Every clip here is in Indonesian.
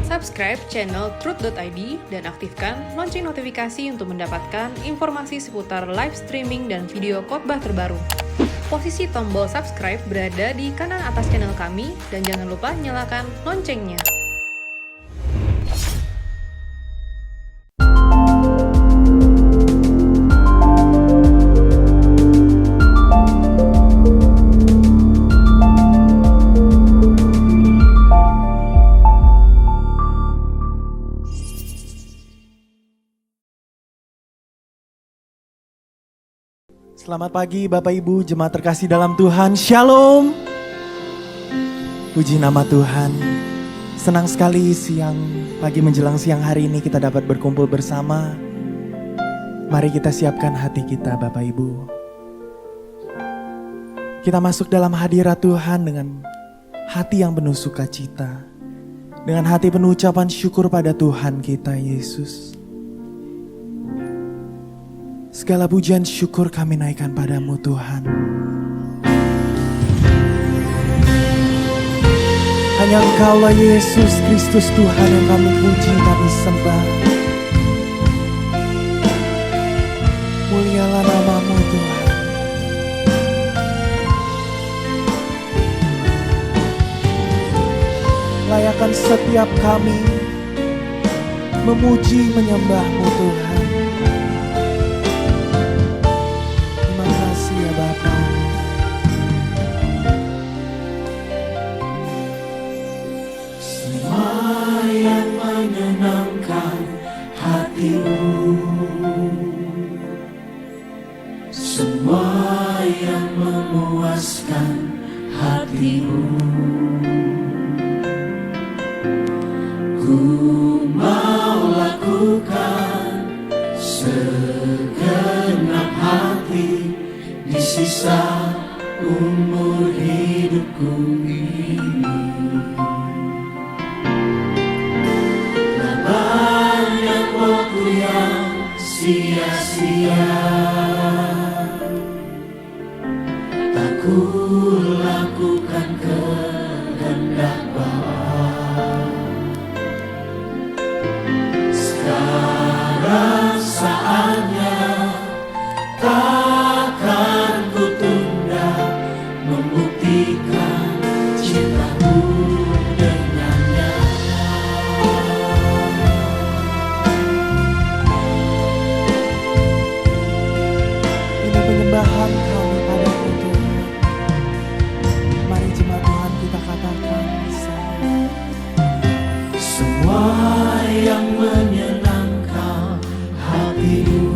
Subscribe channel Truth.id dan aktifkan lonceng notifikasi untuk mendapatkan informasi seputar live streaming dan video khotbah terbaru. Posisi tombol subscribe berada di kanan atas channel kami dan jangan lupa nyalakan loncengnya. Selamat pagi Bapak Ibu jemaat terkasih dalam Tuhan, Shalom. Puji nama Tuhan. Senang sekali pagi menjelang siang hari ini kita dapat berkumpul bersama. Mari kita siapkan hati kita Bapak Ibu. Kita masuk dalam hadirat Tuhan dengan hati yang penuh sukacita. Dengan hati penuh ucapan syukur pada Tuhan kita Yesus. Segala pujian syukur kami naikkan padamu Tuhan. Hanya Engkaulah Yesus Kristus Tuhan yang kami puji, kami sembah. Mulialah namamu Tuhan. Layakkan setiap kami memuji menyembahmu Tuhan. Semua yang memuaskan hatimu, ku mau lakukan segenap hati di sisa umur hidupku ini. Tak banyak waktu yang sia-sia ku lakukan kehendak Bapa. Sekarang saatnya, takkan ku tunda membuktikan cintaku dengannya. Ini penyembahan kami padamu Tuhan. Mari jemaat Tuhan kita katakan semua yang menyenangkan hatimu,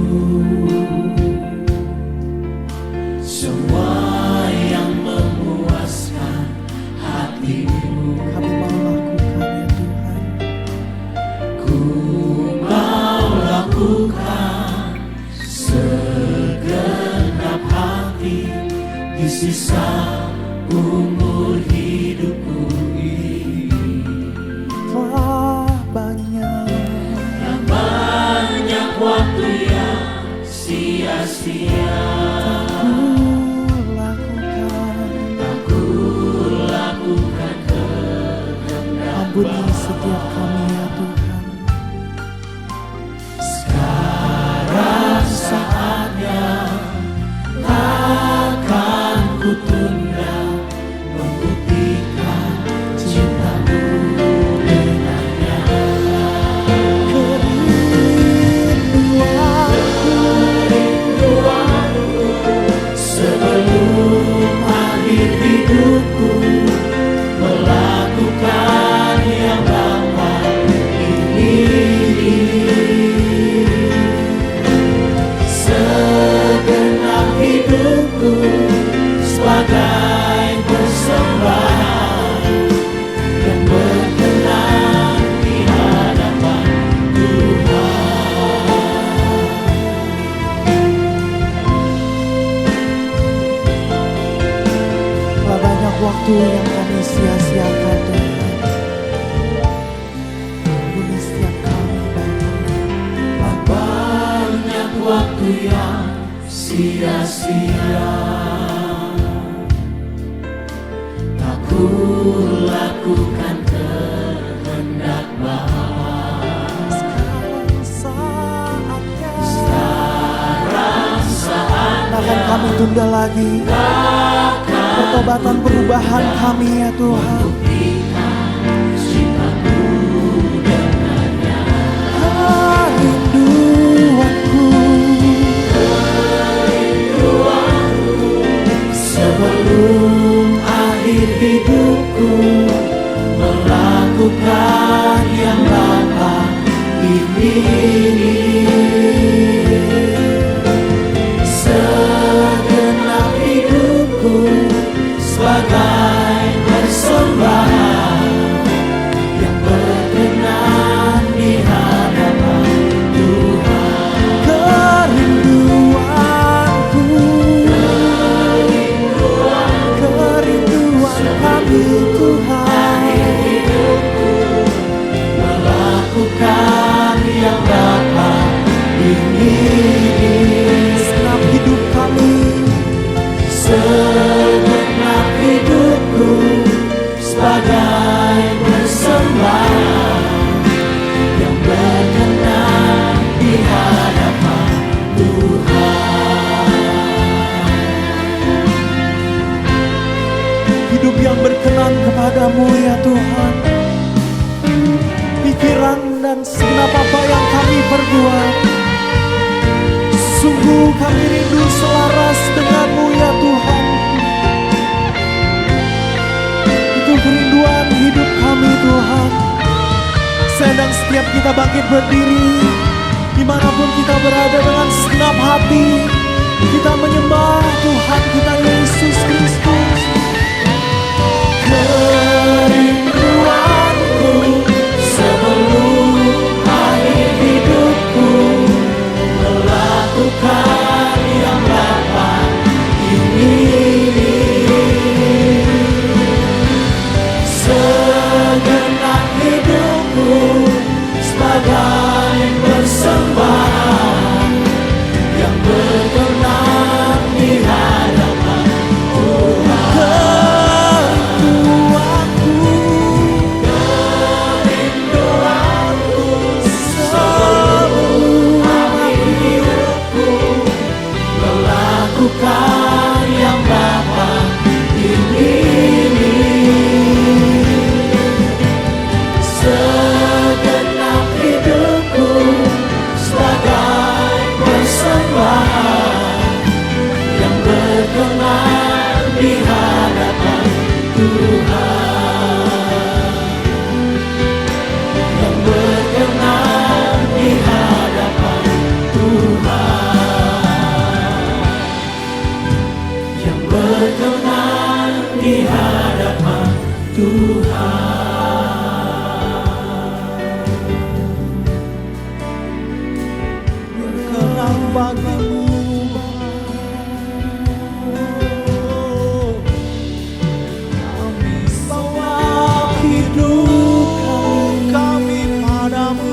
semua yang memuaskan hatimu, kami mau lakukan ya Tuhan. Ku mau lakukan segenap hati di sisa umur hidupku ini. Telah banyak waktu yang sia-sia aku lakukan kehendak. ampuni setiap kami ya Tuhan. Sekarang saatnya, takkan ku tunda membuktikan cintamu dengannya. Kerinduanku sebelum akhir hidupku melakukan yang Bapa ingini. Segenap hidupku sebagai persembahan yang berkenan di hadapan Tuhan. Telah banyak waktu yang kami sia-siakan Tuhan. Ampuni setiap kami Bapa. Banyak waktu yang sia-sia tak ku lakukan kehendak Bapa. tunda lagi pertobatan perubahan kami ya Tuhan. Sebelum akhir hidupku melakukan yang Bapa ingini, segenap hidupku sebagai persembahan yang berkenan di hadapan Tuhan. Kerinduan kami Tuhan, melakukan yang Bapa ingini. Segenap hidup kami, Segenap hidupku sebagai persembahan yang berkenan di hadapan Tuhan. hidup yang berkenan kepadamu ya Tuhan. Pikiran dan segenap apa yang kami perbuat, sungguh kami rindu selaras denganmu ya Tuhan. Itu kerinduan hidup kami Tuhan. Sedang setiap kita bangkit berdiri, dimanapun kita berada dengan segenap hati, kita menyembah Tuhan kita Yesus Kristus. Kerinduanku sebelum akhir hidupku melakukan yang Bapa ingini. Segenap hidupku sebagai persembahan yang berkenan di hadapan kerinduanku sebelum akhir hidupku melakukan yang Bapa ingini. Segenap hidupku sebagai persembahan yang berkenan di hadapan Tuhan, yang berkenan di hadapan Tuhan, yang berkenan di hadapan Tuhan. Berkenan bagimu kami bawa hidup kami padamu.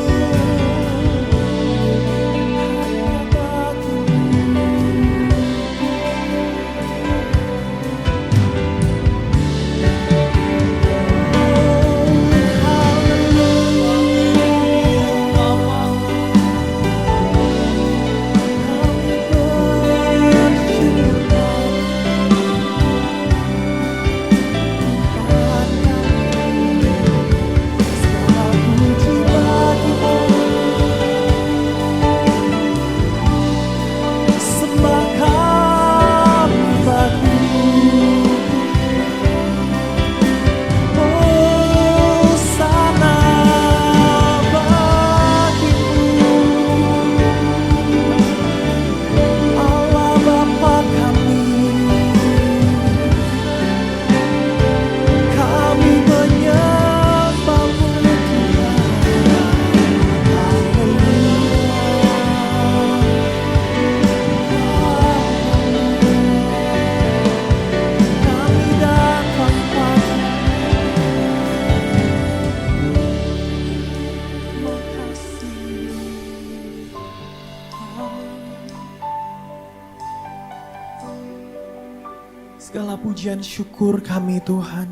Segala pujian syukur kami Tuhan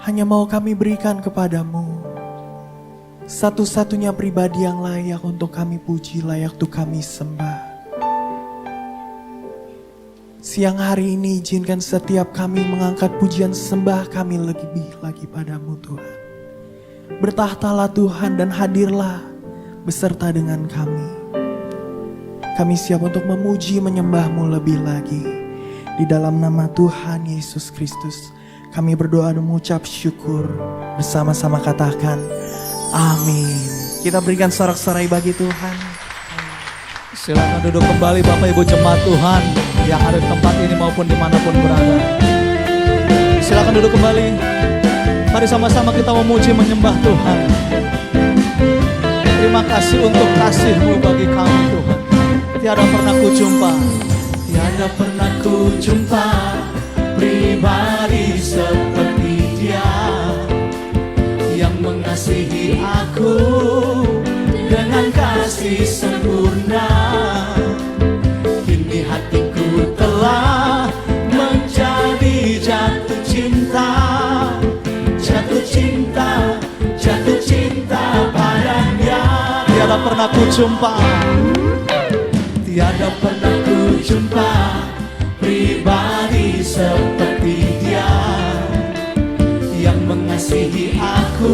hanya mau kami berikan kepadamu. Satu-satunya pribadi yang layak untuk kami puji, layak untuk kami sembah. Siang hari ini izinkan setiap kami mengangkat pujian sembah kami lebih lagi padamu Tuhan. Bertahtalah Tuhan dan hadirlah beserta dengan kami. Kami siap untuk memuji menyembahmu lebih lagi. Di dalam nama Tuhan Yesus Kristus kami berdoa dan mengucap syukur. Bersama-sama katakan amin. Kita berikan sorak-sorai bagi Tuhan. Silakan duduk kembali Bapak Ibu jemaat Tuhan yang ada di tempat ini maupun dimanapun berada. Silakan duduk kembali. Mari sama-sama kita memuji menyembah Tuhan. Terima kasih untuk kasih-Mu bagi kami Tuhan. Tiada pernah ku jumpa, tiada pernah ku jumpa pribadi seperti Dia yang mengasihi aku dengan kasih sempurna. Kini hatiku telah menjadi jatuh cinta, jatuh cinta, jatuh cinta padanya. Tiada pernah ku jumpa, tiada pernah ku jumpa pribadi seperti Dia yang mengasihi aku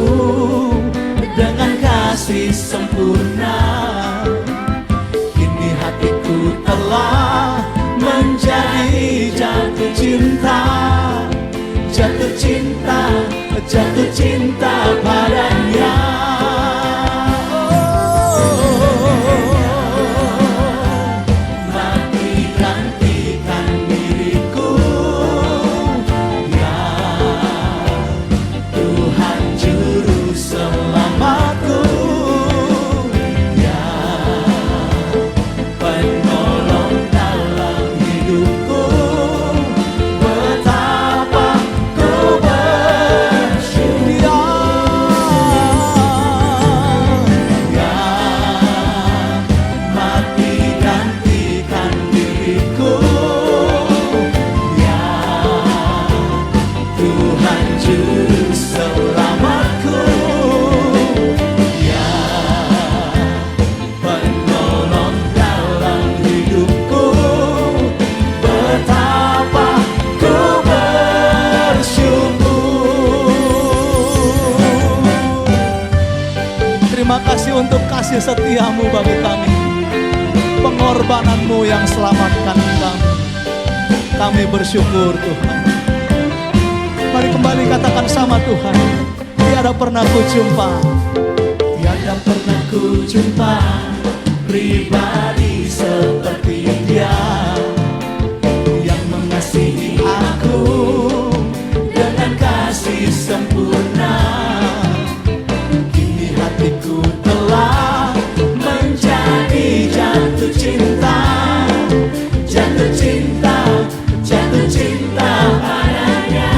dengan kasih sempurna. Kini hatiku telah menjadi jatuh cinta, jatuh cinta, jatuh cinta padanya. Mati gantikan diriku, ya Tuhan juru selamatku, ya penolong dalam hidupku. Betapa ku bersyukur, ya mati gantikan diriku, ya Tuhan juru selamatku, ya penolong dalam hidupku. Betapa ku bersyukur. Terima kasih untuk kasih setiamu bagi kami, pengorbananmu yang selamatkan kami. Kami bersyukur Tuhan. Mari kembali katakan sama Tuhan. Tiada pernah ku jumpa, tiada pernah ku jumpa pribadi seperti Dia yang mengasihi aku dengan kasih sempurna. Kini hatiku telah menjadi jatuh cinta, jatuh cinta, jatuh cinta padanya.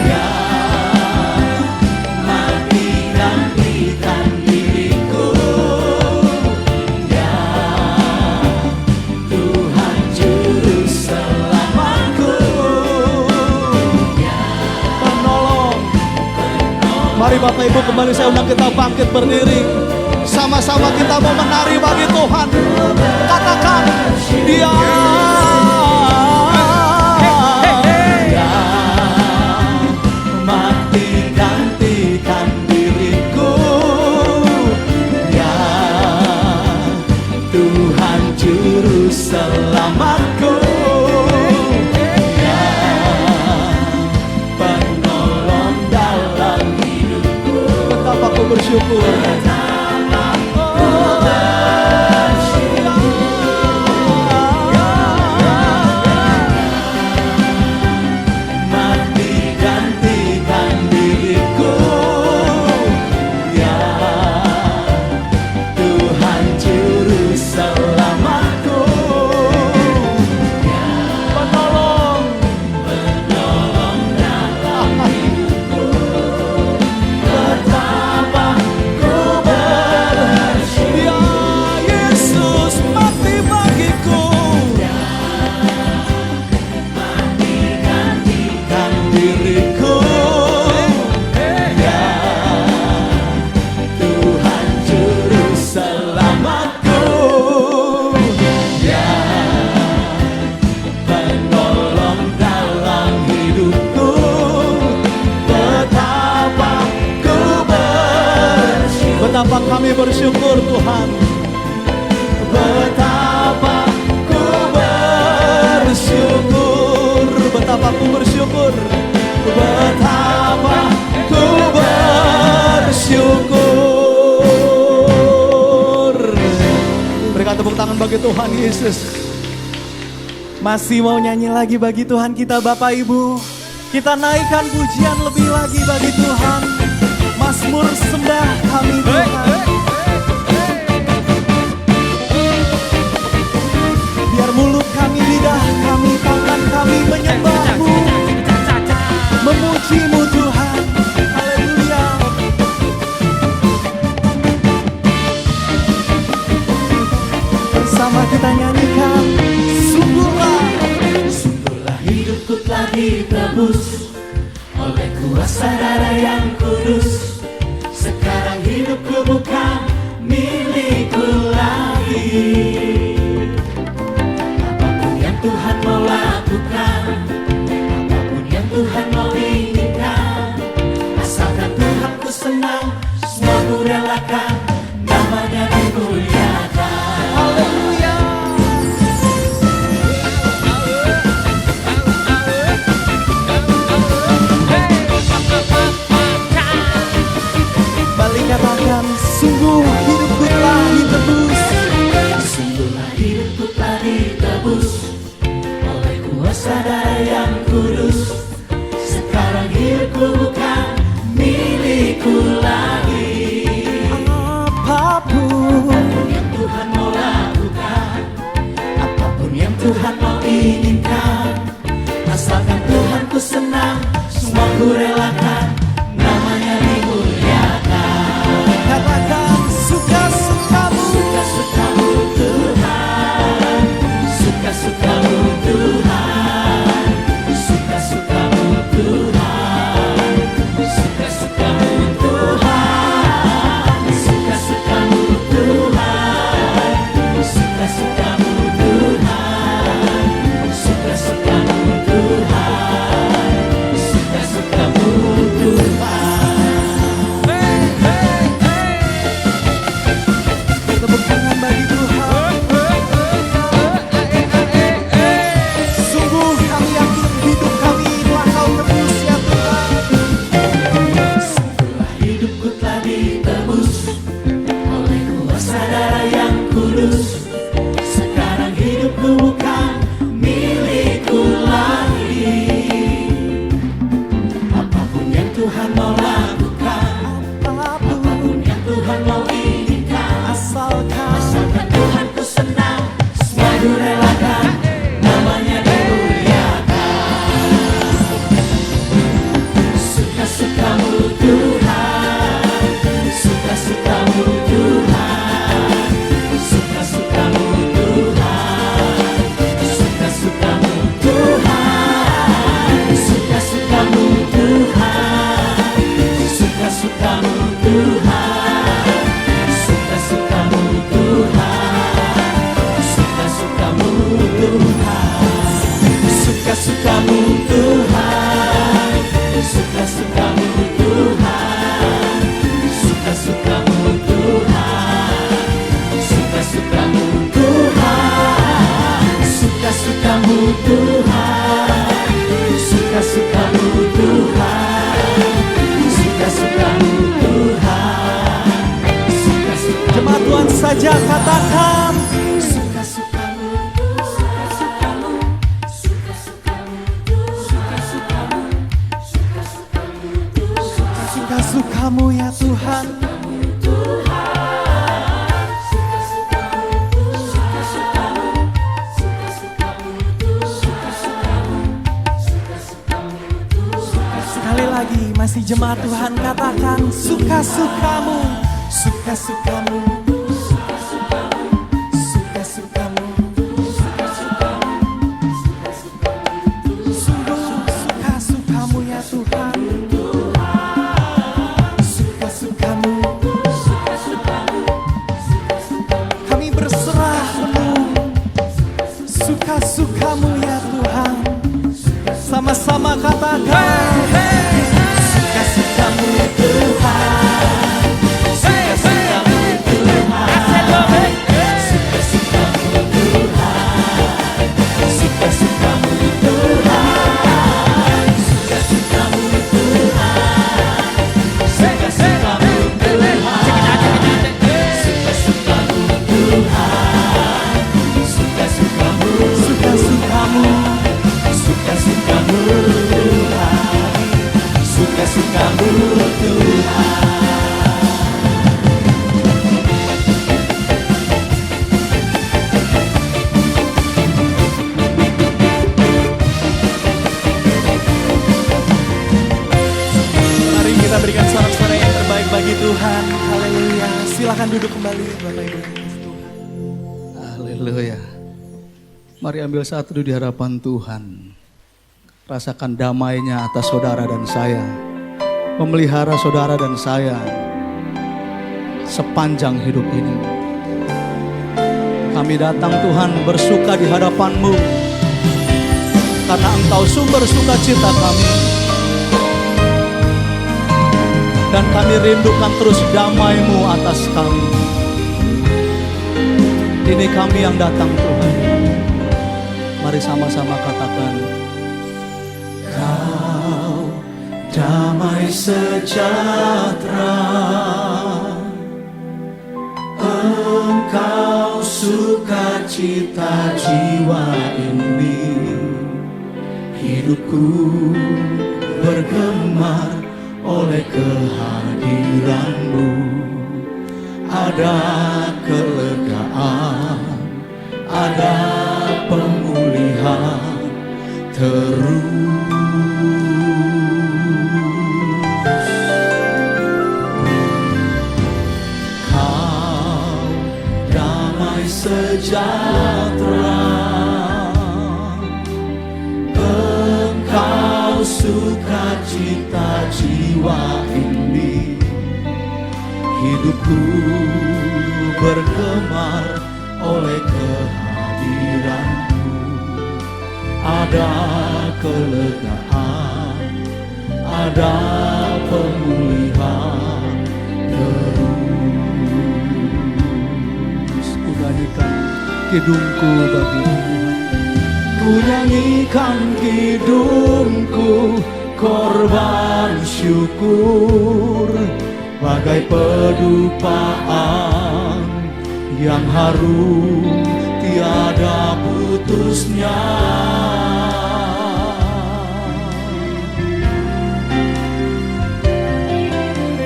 Ya, mati gantikan diriku, ya Tuhan juru selamatku, ya penolong. Mari Bapak Ibu kembali saya undang kita bangkit berdiri. Sama-sama kita mau menari bagi Tuhan. Katakan Dia. Ya, mati gantikan diriku, ya Tuhan juru selamatku, ya penolong dalam hidupku. Betapa ku bersyukur. Kami bersyukur Tuhan. Betapa ku bersyukur, betapa ku bersyukur, betapa ku bersyukur. Berikan tepuk tangan bagi Tuhan Yesus. Masih mau nyanyi lagi bagi Tuhan kita Bapak Ibu. Kita naikkan pujian lebih lagi bagi Tuhan. Mazmur sembah kami Tuhan. Biar mulut kami, lidah kami, tangan kami menyembah-Mu, memuji-Mu Tuhan. Haleluya. Bersama kita nyanyikan. Sungguhlah hidupku telah ditebus oleh kuasa darah yang kudus. Sekarang hidupku bukan milikku lagi. Apapun yang Tuhan mau lakukan, apapun yang Tuhan mau inginkan, asalkan Tuhan ku senang, semua ku relakan, namanya dimuliakan. Haleluya. Balik katakan, sungguh hidupku telah ditebus. Sungguhlah hidupku telah ditebus oleh kuasa darah yang kudus. Sekarang hidupku bukan milikku lagi. Apapun Yang Tuhan mau lakukan, apapun yang Tuhan mau inginkan, asalkan Tuhan ku senang, semua ku relakan, namanya dimuliakan. katakan, suka-sukamu. Suka-sukamu Tuhan, suka-sukamu Tuhan, suka-sukamu Tuhan, suka-sukamu Tuhan, suka-sukamu Tuhan, suka-sukamu Tuhan, suka-sukamu Tuhan, suka-sukamu Tuhan. Tepuk tangan bagi Tuhan. Sungguh kami yakin hidup kami telah Kau tebus ya Tuhan. Sungguhlah hidupku telah ditebus oleh kuasa darah yang kudus. Sekarang hidupku bukan milikku lagi. Apapun yang Tuhan mau lakukan, apapun yang Tuhan mau inginkan, asalkan Tuhan ku senang, semua ku relakan, namanya dimuliakan. Suka-sukamu Tuhan, suka-sukamu Tuhan, suka-sukamu Tuhan, suka-sukamu Tuhan, suka-sukamu Tuhan, suka-sukamu Tuhan, suka-sukamu Tuhan, suka-sukamu Tuhan, suka-sukamu Tuhan, suka-sukamu Tuhan, suka-sukamu Tuhan, suka-sukamu Tuhan, suka-sukamu Tuhan, suka-sukamu Tuhan, suka-sukamu Tuhan, suka-sukamu Jemaat Tuhan saja katakan, suka-sukamu, suka-sukamu, suka-sukamu, suka-sukamu, suka-sukamu, suka-sukamu ya Tuhan. Sekali lagi masih jemaat Tuhan katakan, suka-sukamu, suka-sukamu, suka-sukamu, sungguh suka-sukamu ya Tuhan. Suka-sukamu, kami berserah penuh. Suka-sukamu ya Tuhan. Sama-sama katakan, suka-sukamu Tuhan, suka-sukamu Mari kita berikan sorak-sorai yang terbaik bagi Tuhan. Haleluya. Silakan duduk kembali Bapak Ibu. Haleluya. Mari ambil saat duduk di hadapan Tuhan. Rasakan damainya atas saudara dan saya. Memelihara saudara dan saya sepanjang hidup ini. Kami datang Tuhan bersuka di hadapan-Mu. Karena Engkau sumber sukacita kami. Dan kami rindukan terus damai-Mu atas kami. Ini kami yang datang Tuhan. Mari sama-sama katakan. Kau damai sejahtera, Engkau sukacita jiwa ini. Hidupku bergemar oleh kehadiran-Mu. Ada kelegaan, ada pemulihan terus. Kau damai sejahtera, Engkau sukacita jiwa ini. Hidupku bergemar oleh kehadiran-Mu. Ada kelegaan, ada pemulihan terus. Ku nyanyikan kidungku bagi Tuhan. Ku nyanyikan kidungku, korban syukur, bagai pedupaan yang harum tiada putusnya.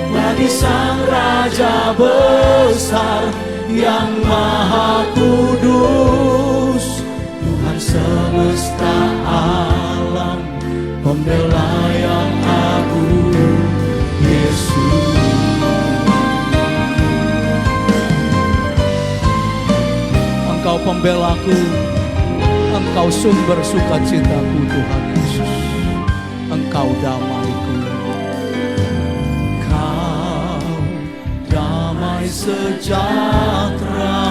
Bagi Sang Raja besar yang maha kudus, Tuhan semesta alam, pembela yang agung, Yesus. Engkau pembelaku, Engkau sumber sukacitaku Tuhan Yesus. Engkau damaiku. Kau damai sejahtera,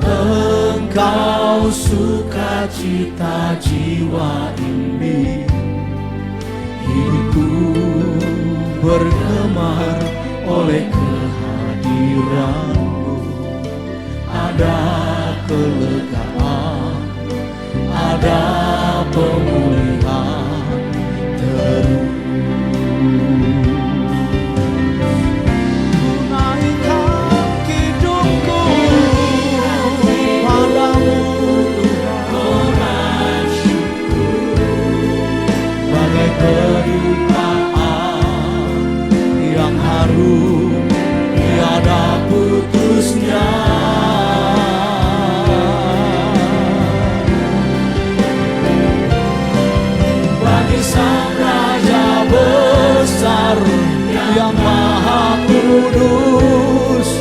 Engkau sukacita jiwa ini. Hidupku bergemar oleh kehadiran-Mu. Ada kelegaan, ada pemulihan terus. Naikkan hidupku padamu Tuhan, bagai pedupaan yang harum tiada putusnya. Sang Raja besar yang maha kudus,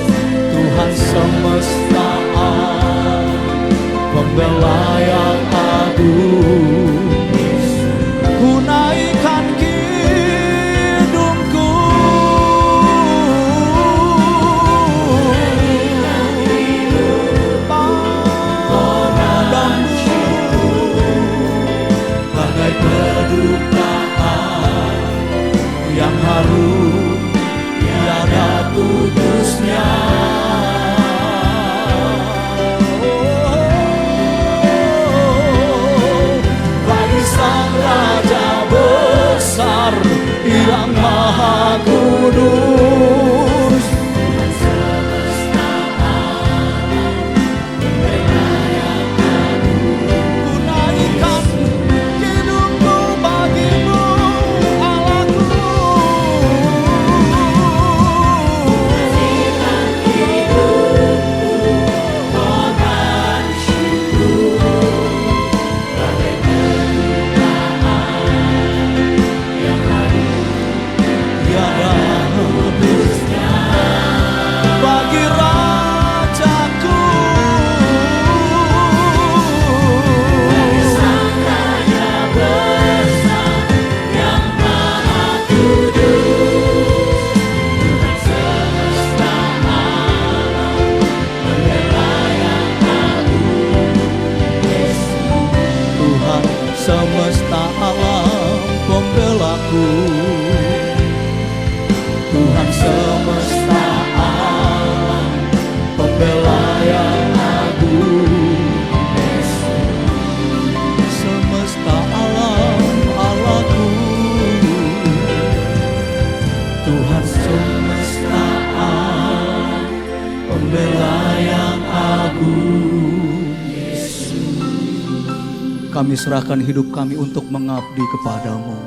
Tuhan semesta alam, pembela yang agung. Ku naikkan kidungku padamu, bagai pedupaan yang harum tiada putusnya. semesta alam pembelaku, Tuhan semesta alam pembela yang agung, semesta alam Allahku, Tuhan semesta alam pembela yang agung, Yesus. Kami serahkan hidup kami untuk mengabdi kepadamu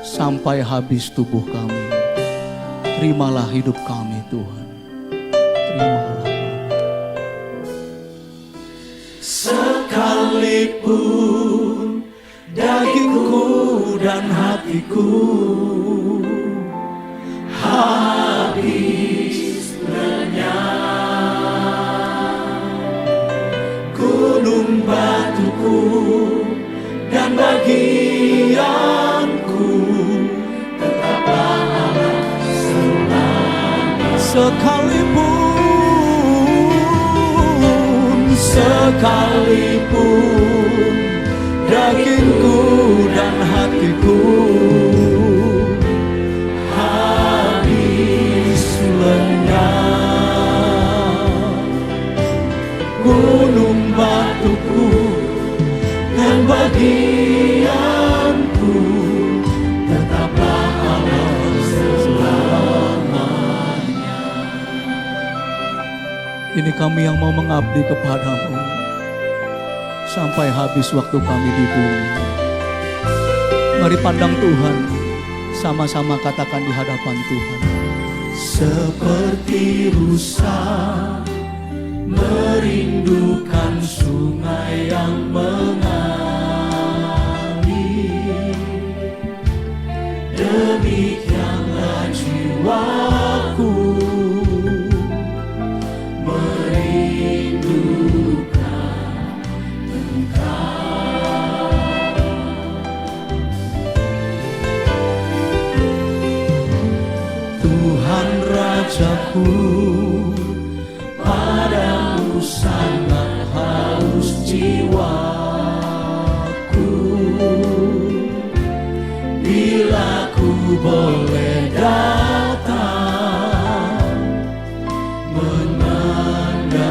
sampai habis tubuh kami. Terimalah hidup kami Tuhan, terimalah kami. Sekalipun dagingku dan hatiku habis lenyap, gunung batuku dan bagianku tetaplah Allah selama. Sekalipun dagingku dan hatiku habis lenyap, gunung batuku dan bagianku tetaplah Allah selamanya. Ini kami yang mau mengabdi kepadamu sampai habis waktu kami di bumi. Mari pandang Tuhan, sama-sama katakan di hadapan Tuhan. Seperti rusa merindukan sungai yang mengalir, demikianlah jiwaku merindukan Engkau. Tuhan Rajaku, padamu sangat haus jiwaku. Bila ku boleh datang menandangmu,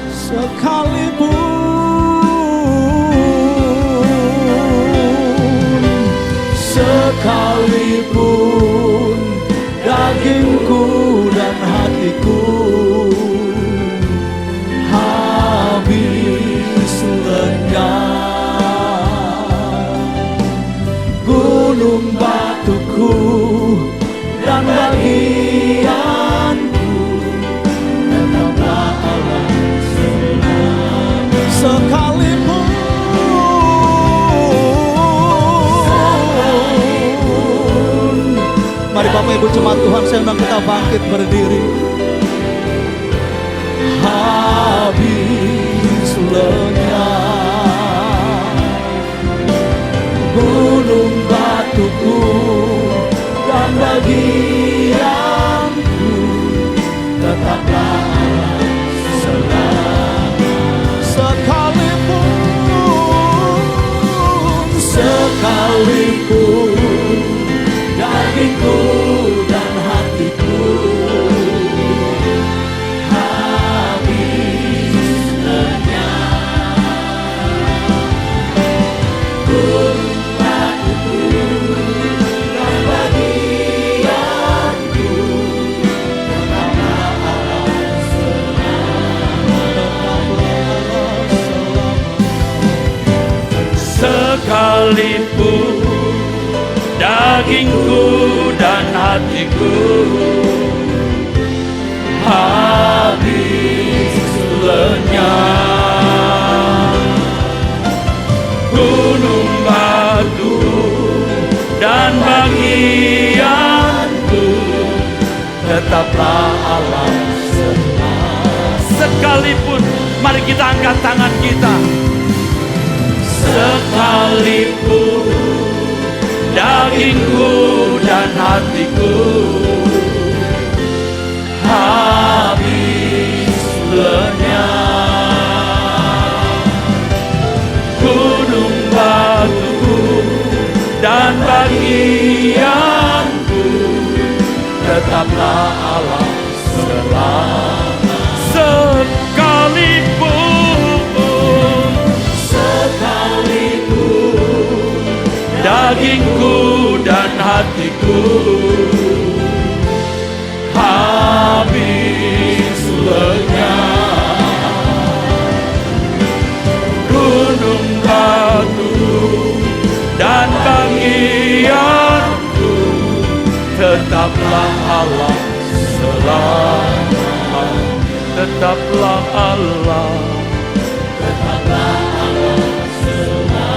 sekalipun dagingku dan hatiku habis lenyap, gunung batuku dan bagianku tetaplah Allah selama. Sekalipun mari Bapak Ibu jemaat Tuhan, saya undang kita bangkit berdiri. Habis lenyap, gunung batuku dan bagianku tetaplah Allah selama. Sekalipun dagingku dan hatiku habis lenyap, gunung batuku dan bagianku tetaplah Allah selama. Sekalipun dagingku dan hatiku habis lenyap, gunung batu dan bagianku tetaplah Allah selama. Sekalipun, mari kita angkat tangan kita. Sekalipun dagingku dan hatiku habis lenyap, gunung batu dan bagianku, tetaplah Allah selama. Sekalipun dagingku dan hatiku habis lenyap, gunung batu dan bagianku, tetaplah Allah selama. Tetaplah Allah, tetaplah Allah selama.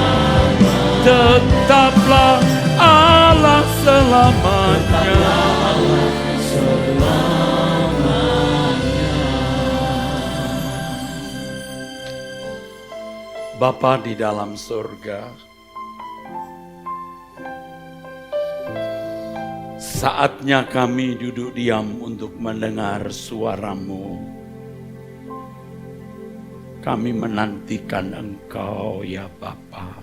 Tetaplah Allah selamanya. Bapa di dalam surga, saatnya kami duduk diam untuk mendengar suara-Mu. Kami menantikan Engkau ya Bapa.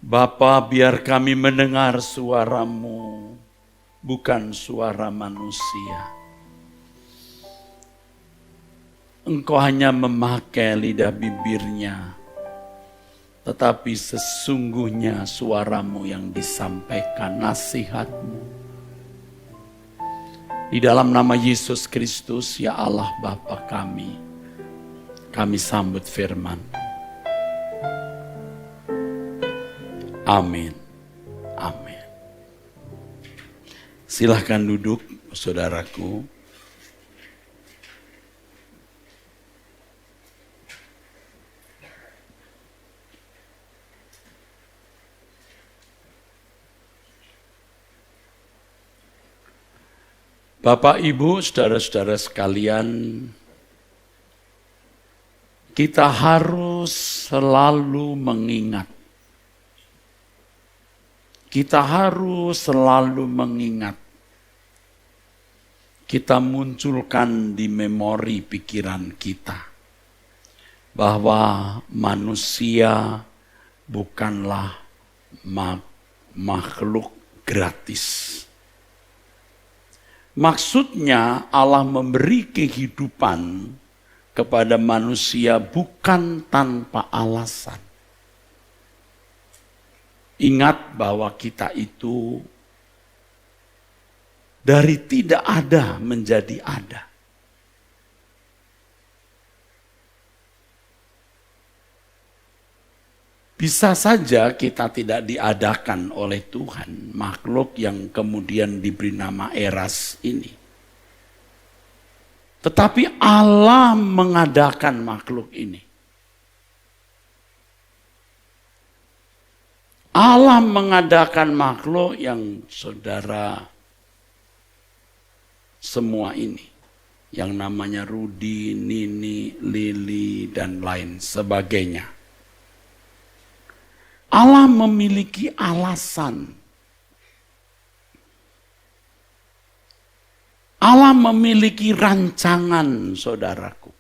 Bapa, biar kami mendengar suara-Mu, bukan suara manusia. Engkau hanya memakai lidah bibirnya, tetapi sesungguhnya suara-Mu yang disampaikan, nasihat-Mu. Di dalam nama Yesus Kristus, ya Allah Bapa kami sambut firman. Amin. Amin. Silahkan duduk, saudaraku. Bapak, Ibu, saudara-saudara sekalian, kita harus selalu mengingat. Kita harus selalu mengingat. Kita munculkan di memori pikiran kita bahwa manusia bukanlah makhluk gratis. Maksudnya Allah memberi kehidupan kepada manusia bukan tanpa alasan. Ingat bahwa kita itu dari tidak ada menjadi ada. Bisa saja kita tidak diadakan oleh Tuhan, makhluk yang kemudian diberi nama Eras ini. Tetapi Allah mengadakan makhluk ini. Allah mengadakan makhluk yang saudara semua ini. Yang namanya Rudi, Nini, Lili, dan lain sebagainya. Allah memiliki alasan. Allah memiliki rancangan, saudaraku.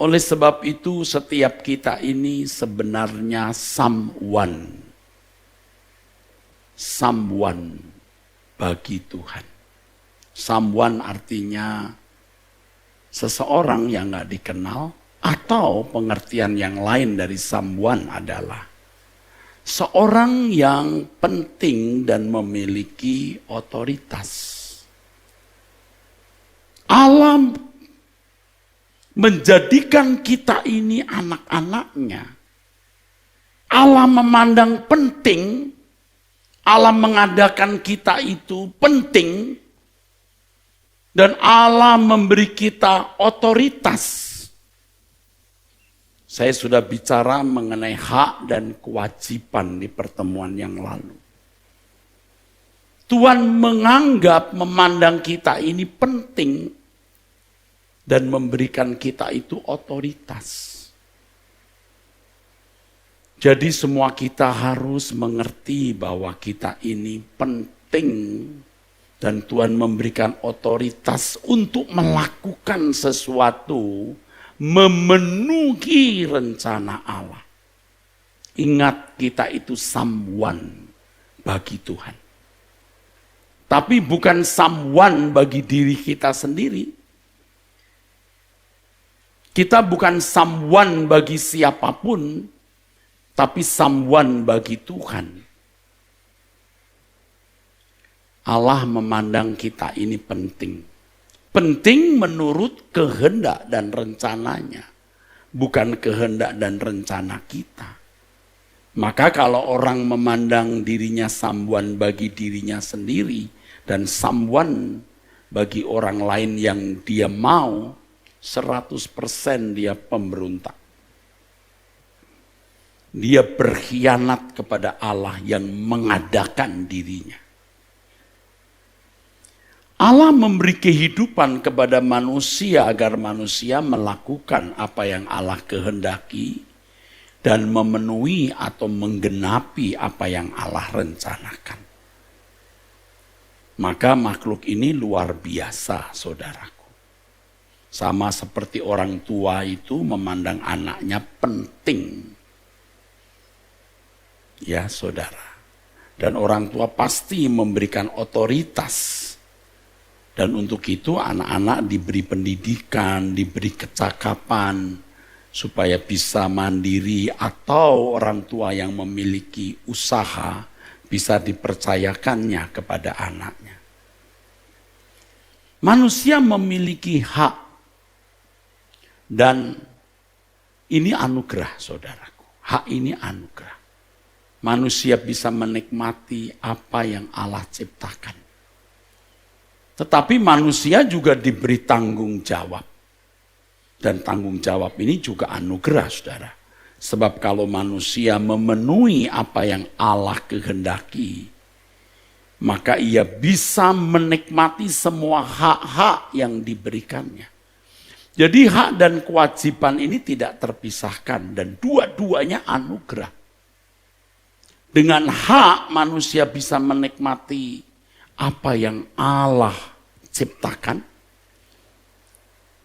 Oleh sebab itu setiap kita ini sebenarnya someone bagi Tuhan. Someone artinya seseorang yang gak dikenal, atau pengertian yang lain dari someone adalah seorang yang penting dan memiliki otoritas. Allah menjadikan kita ini anak-anaknya. Allah memandang penting, Allah mengadakan kita itu penting, dan Allah memberi kita otoritas. Saya sudah bicara mengenai hak dan kewajiban di pertemuan yang lalu. Tuhan menganggap, memandang kita ini penting dan memberikan kita itu otoritas. Jadi semua kita harus mengerti bahwa kita ini penting dan Tuhan memberikan otoritas untuk melakukan sesuatu memenuhi rencana Allah. Ingat, kita itu someone bagi Tuhan. Tapi bukan someone bagi diri kita sendiri. Kita bukan someone bagi siapapun, tapi someone bagi Tuhan. Allah memandang kita ini penting. Penting menurut kehendak dan rencananya, bukan kehendak dan rencana kita. Maka kalau orang memandang dirinya someone bagi dirinya sendiri dan someone bagi orang lain yang dia mau, 100% dia pemberontak. Dia berkhianat kepada Allah yang mengadakan dirinya. Allah memberi kehidupan kepada manusia agar manusia melakukan apa yang Allah kehendaki dan memenuhi atau menggenapi apa yang Allah rencanakan. Maka makhluk ini luar biasa, saudaraku. Sama seperti orang tua itu memandang anaknya penting. Ya, saudara. Dan orang tua pasti memberikan otoritas. Dan untuk itu anak-anak diberi pendidikan, diberi kecakapan, supaya bisa mandiri, atau orang tua yang memiliki usaha bisa dipercayakannya kepada anaknya. Manusia memiliki hak, dan ini anugerah, saudaraku. Hak ini anugerah. Manusia bisa menikmati apa yang Allah ciptakan. Tetapi manusia juga diberi tanggung jawab. Dan tanggung jawab ini juga anugerah, saudara. Sebab kalau manusia memenuhi apa yang Allah kehendaki, maka ia bisa menikmati semua hak-hak yang diberikannya. Jadi hak dan kewajiban ini tidak terpisahkan dan dua-duanya anugerah. Dengan hak manusia bisa menikmati apa yang Allah ciptakan.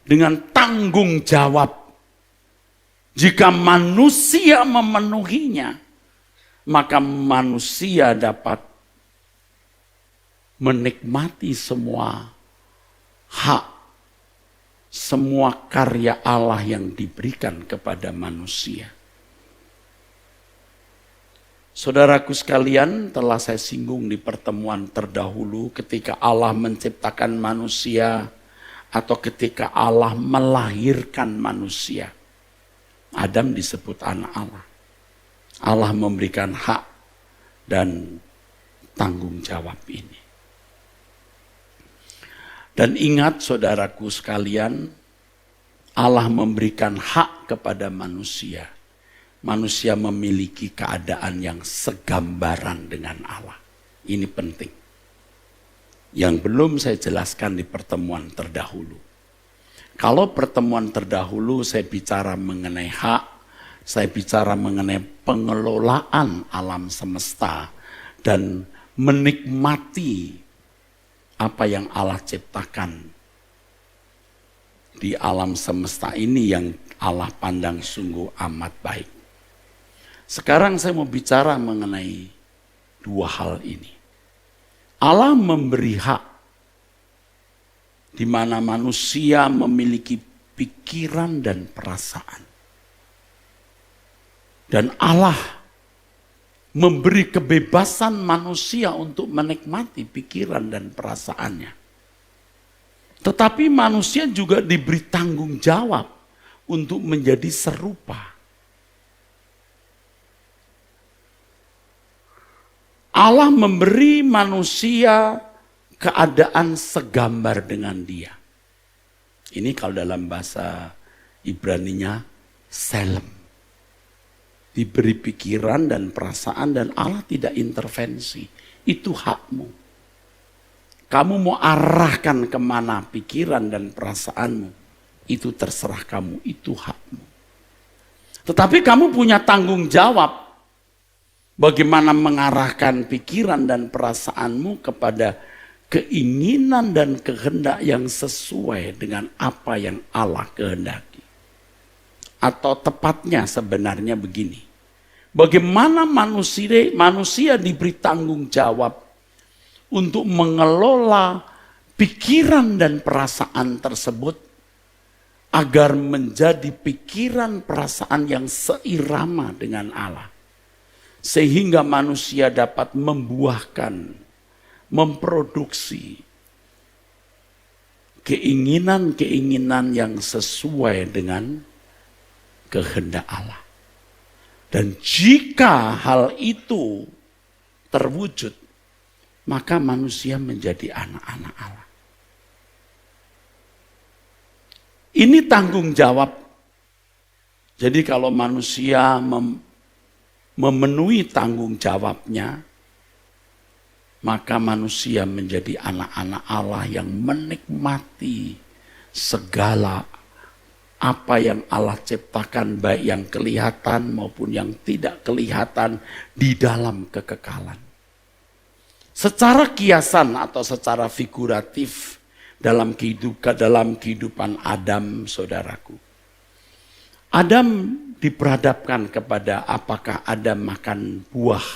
Dengan tanggung jawab, jika manusia memenuhinya, maka manusia dapat menikmati semua hak, semua karya Allah yang diberikan kepada manusia. Saudaraku sekalian, telah saya singgung di pertemuan terdahulu ketika Allah menciptakan manusia, atau ketika Allah melahirkan manusia. Adam disebut anak Allah. Allah memberikan hak dan tanggung jawab ini. Dan ingat saudaraku sekalian, Allah memberikan hak kepada manusia. Manusia memiliki keadaan yang segambaran dengan Allah. Ini penting. Yang belum saya jelaskan di pertemuan terdahulu. Kalau pertemuan terdahulu saya bicara mengenai hak, saya bicara mengenai pengelolaan alam semesta dan menikmati apa yang Allah ciptakan di alam semesta ini yang Allah pandang sungguh amat baik. Sekarang saya mau bicara mengenai dua hal ini. Allah memberi hak di mana manusia memiliki pikiran dan perasaan. Dan Allah memberi kebebasan manusia untuk menikmati pikiran dan perasaannya. Tetapi manusia juga diberi tanggung jawab untuk menjadi serupa. Allah memberi manusia keadaan segambar dengan dia. Ini kalau dalam bahasa Ibraninya selem. Diberi pikiran dan perasaan dan Allah tidak intervensi. Itu hakmu. Kamu mau arahkan kemana pikiran dan perasaanmu. Itu terserah kamu, itu hakmu. Tetapi kamu punya tanggung jawab. Bagaimana mengarahkan pikiran dan perasaanmu kepada keinginan dan kehendak yang sesuai dengan apa yang Allah kehendaki. Atau tepatnya sebenarnya begini. Bagaimana manusia diberi tanggung jawab untuk mengelola pikiran dan perasaan tersebut agar menjadi pikiran perasaan yang seirama dengan Allah. Sehingga manusia dapat membuahkan, memproduksi keinginan-keinginan yang sesuai dengan kehendak Allah. Dan jika hal itu terwujud, maka manusia menjadi anak-anak Allah. Ini tanggung jawab. Jadi kalau manusia memenuhi tanggung jawabnya, maka manusia menjadi anak-anak Allah yang menikmati segala apa yang Allah ciptakan, baik yang kelihatan maupun yang tidak kelihatan di dalam kekekalan. Secara kiasan atau secara figuratif dalam kehidupan Adam, saudaraku. Adam diperhadapkan kepada apakah Adam makan buah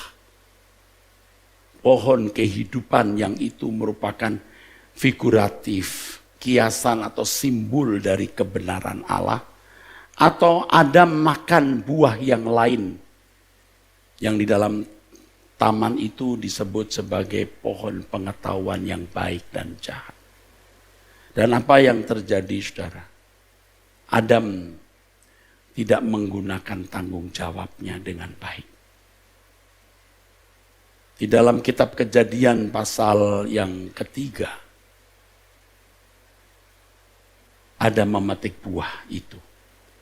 pohon kehidupan yang itu merupakan figuratif, kiasan atau simbol dari kebenaran Allah, atau Adam makan buah yang lain yang di dalam taman itu disebut sebagai pohon pengetahuan yang baik dan jahat. Dan apa yang terjadi, saudara? Adam tidak menggunakan tanggung jawabnya dengan baik. Di dalam kitab Kejadian pasal yang ketiga, ada memetik buah itu.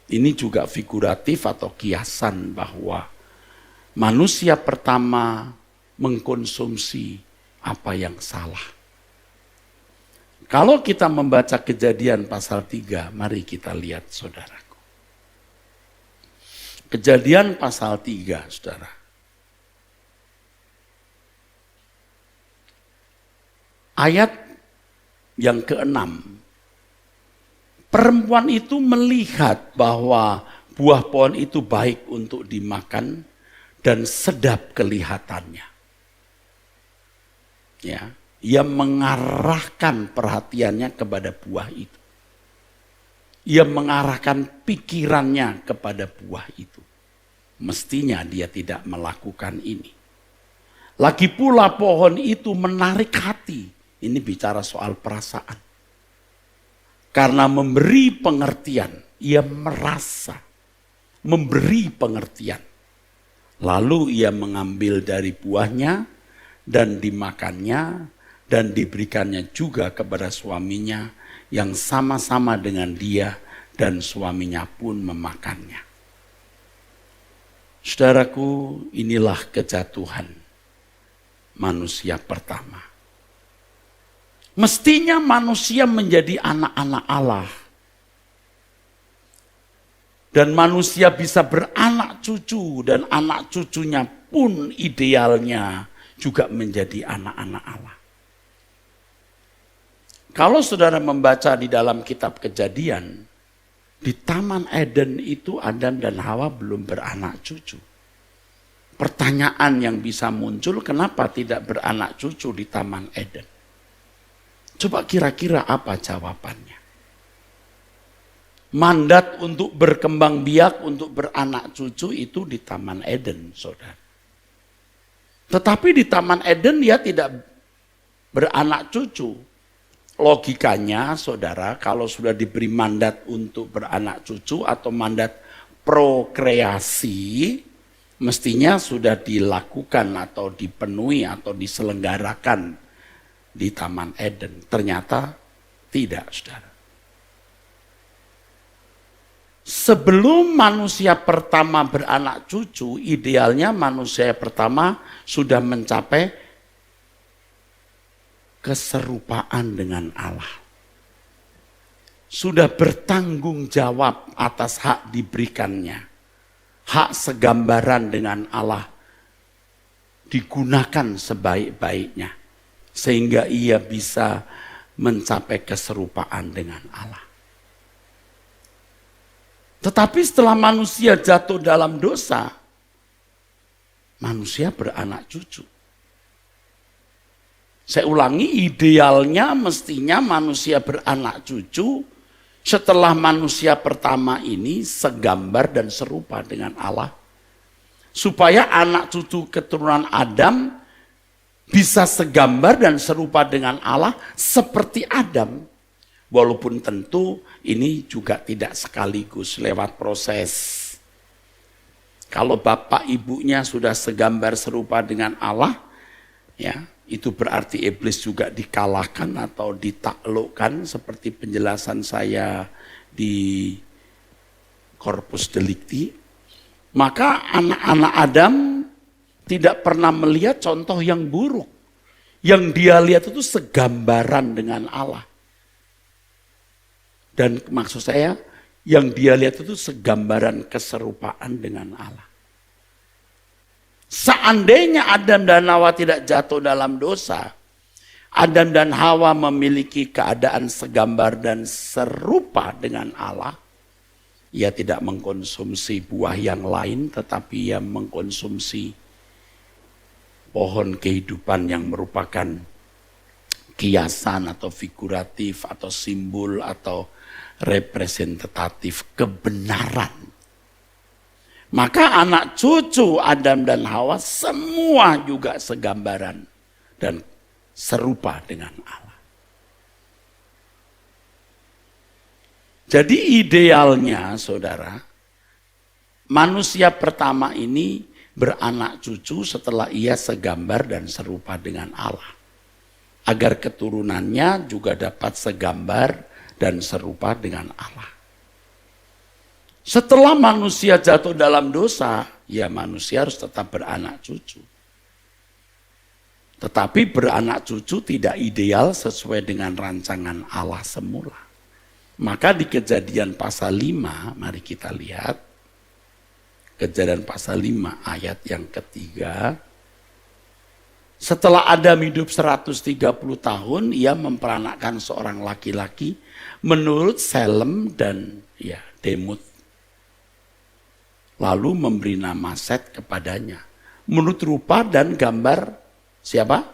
Ini juga figuratif atau kiasan bahwa manusia pertama mengkonsumsi apa yang salah. Kalau kita membaca Kejadian pasal 3, mari kita lihat, saudaraku. Kejadian pasal 3, saudara. Ayat yang ke-6. Perempuan itu melihat bahwa buah pohon itu baik untuk dimakan dan sedap kelihatannya. Ya, ia mengarahkan perhatiannya kepada buah itu. Ia mengarahkan pikirannya kepada buah itu. Mestinya dia tidak melakukan ini. Lagi pula pohon itu menarik hati. Ini bicara soal perasaan. Karena memberi pengertian, ia merasa memberi pengertian. Lalu ia mengambil dari buahnya dan dimakannya dan diberikannya juga kepada suaminya yang sama-sama dengan dia dan suaminya pun memakannya. Saudaraku, inilah kejatuhan manusia pertama. Mestinya manusia menjadi anak-anak Allah. Dan manusia bisa beranak cucu dan anak cucunya pun idealnya juga menjadi anak-anak Allah. Kalau saudara membaca di dalam kitab Kejadian, di Taman Eden itu Adam dan Hawa belum beranak cucu. Pertanyaan yang bisa muncul, kenapa tidak beranak cucu di Taman Eden? Coba kira-kira apa jawabannya? Mandat untuk berkembang biak, untuk beranak cucu itu di Taman Eden, saudara. Tetapi di Taman Eden dia tidak beranak cucu. Logikanya, saudara, kalau sudah diberi mandat untuk beranak cucu atau mandat prokreasi, mestinya sudah dilakukan atau dipenuhi atau diselenggarakan di Taman Eden. Ternyata tidak, saudara. Sebelum manusia pertama beranak cucu, idealnya manusia pertama sudah mencapai keserupaan dengan Allah. Sudah bertanggung jawab atas hak diberikannya. Hak segambaran dengan Allah digunakan sebaik-baiknya. Sehingga ia bisa mencapai keserupaan dengan Allah. Tetapi setelah manusia jatuh dalam dosa, manusia beranak cucu. Saya ulangi, idealnya mestinya manusia beranak cucu setelah manusia pertama ini segambar dan serupa dengan Allah. Supaya anak cucu keturunan Adam bisa segambar dan serupa dengan Allah seperti Adam. Walaupun tentu ini juga tidak sekaligus lewat proses. Kalau bapak ibunya sudah segambar serupa dengan Allah, ya, itu berarti iblis juga dikalahkan atau ditaklukkan seperti penjelasan saya di Corpus Delicti. Maka anak-anak Adam tidak pernah melihat contoh yang buruk. Yang dia lihat itu segambaran dengan Allah. Dan maksud saya, yang dia lihat itu segambaran keserupaan dengan Allah. Seandainya Adam dan Hawa tidak jatuh dalam dosa, Adam dan Hawa memiliki keadaan segambar dan serupa dengan Allah, ia tidak mengkonsumsi buah yang lain, tetapi ia mengkonsumsi pohon kehidupan yang merupakan kiasan atau figuratif atau simbol atau representatif kebenaran. Maka anak cucu Adam dan Hawa semua juga segambaran dan serupa dengan Allah. Jadi idealnya saudara, manusia pertama ini beranak cucu setelah ia segambar dan serupa dengan Allah. Agar keturunannya juga dapat segambar dan serupa dengan Allah. Setelah manusia jatuh dalam dosa, ya manusia harus tetap beranak cucu. Tetapi beranak cucu tidak ideal sesuai dengan rancangan Allah semula. Maka di Kejadian pasal 5, mari kita lihat. Kejadian pasal 5 ayat yang ketiga. Setelah Adam hidup 130 tahun, ia memperanakkan seorang laki-laki menurut Selem dan Demut. Lalu memberi nama Set kepadanya. Menurut rupa dan gambar siapa?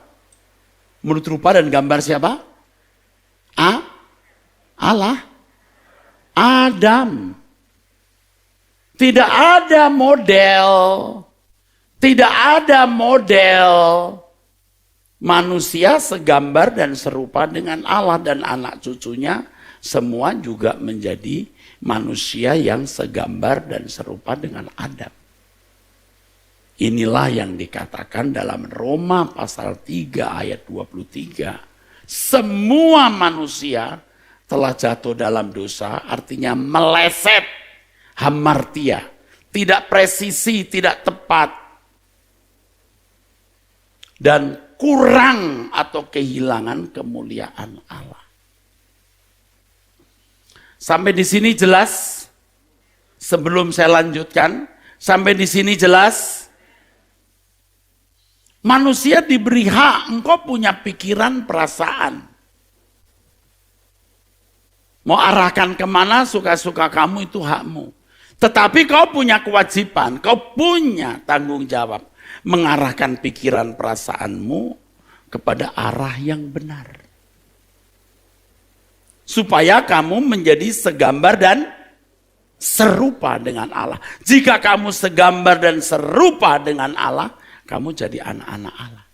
Menurut rupa dan gambar siapa? Allah. Adam. Tidak ada model. Tidak ada model manusia segambar dan serupa dengan Allah, dan anak cucunya semua juga menjadi manusia yang segambar dan serupa dengan Adam. Inilah yang dikatakan dalam Roma pasal 3 ayat 23. Semua manusia telah jatuh dalam dosa, artinya meleset, hamartia, tidak presisi, tidak tepat, dan kurang atau kehilangan kemuliaan Allah. Sampai di sini jelas? Sebelum saya lanjutkan, sampai di sini jelas? Manusia diberi hak, engkau punya pikiran, perasaan. Mau arahkan kemana suka-suka kamu, itu hakmu. Tetapi kau punya kewajiban, kau punya tanggung jawab. Mengarahkan pikiran perasaanmu kepada arah yang benar. Supaya kamu menjadi segambar dan serupa dengan Allah. Jika kamu segambar dan serupa dengan Allah, kamu jadi anak-anak Allah.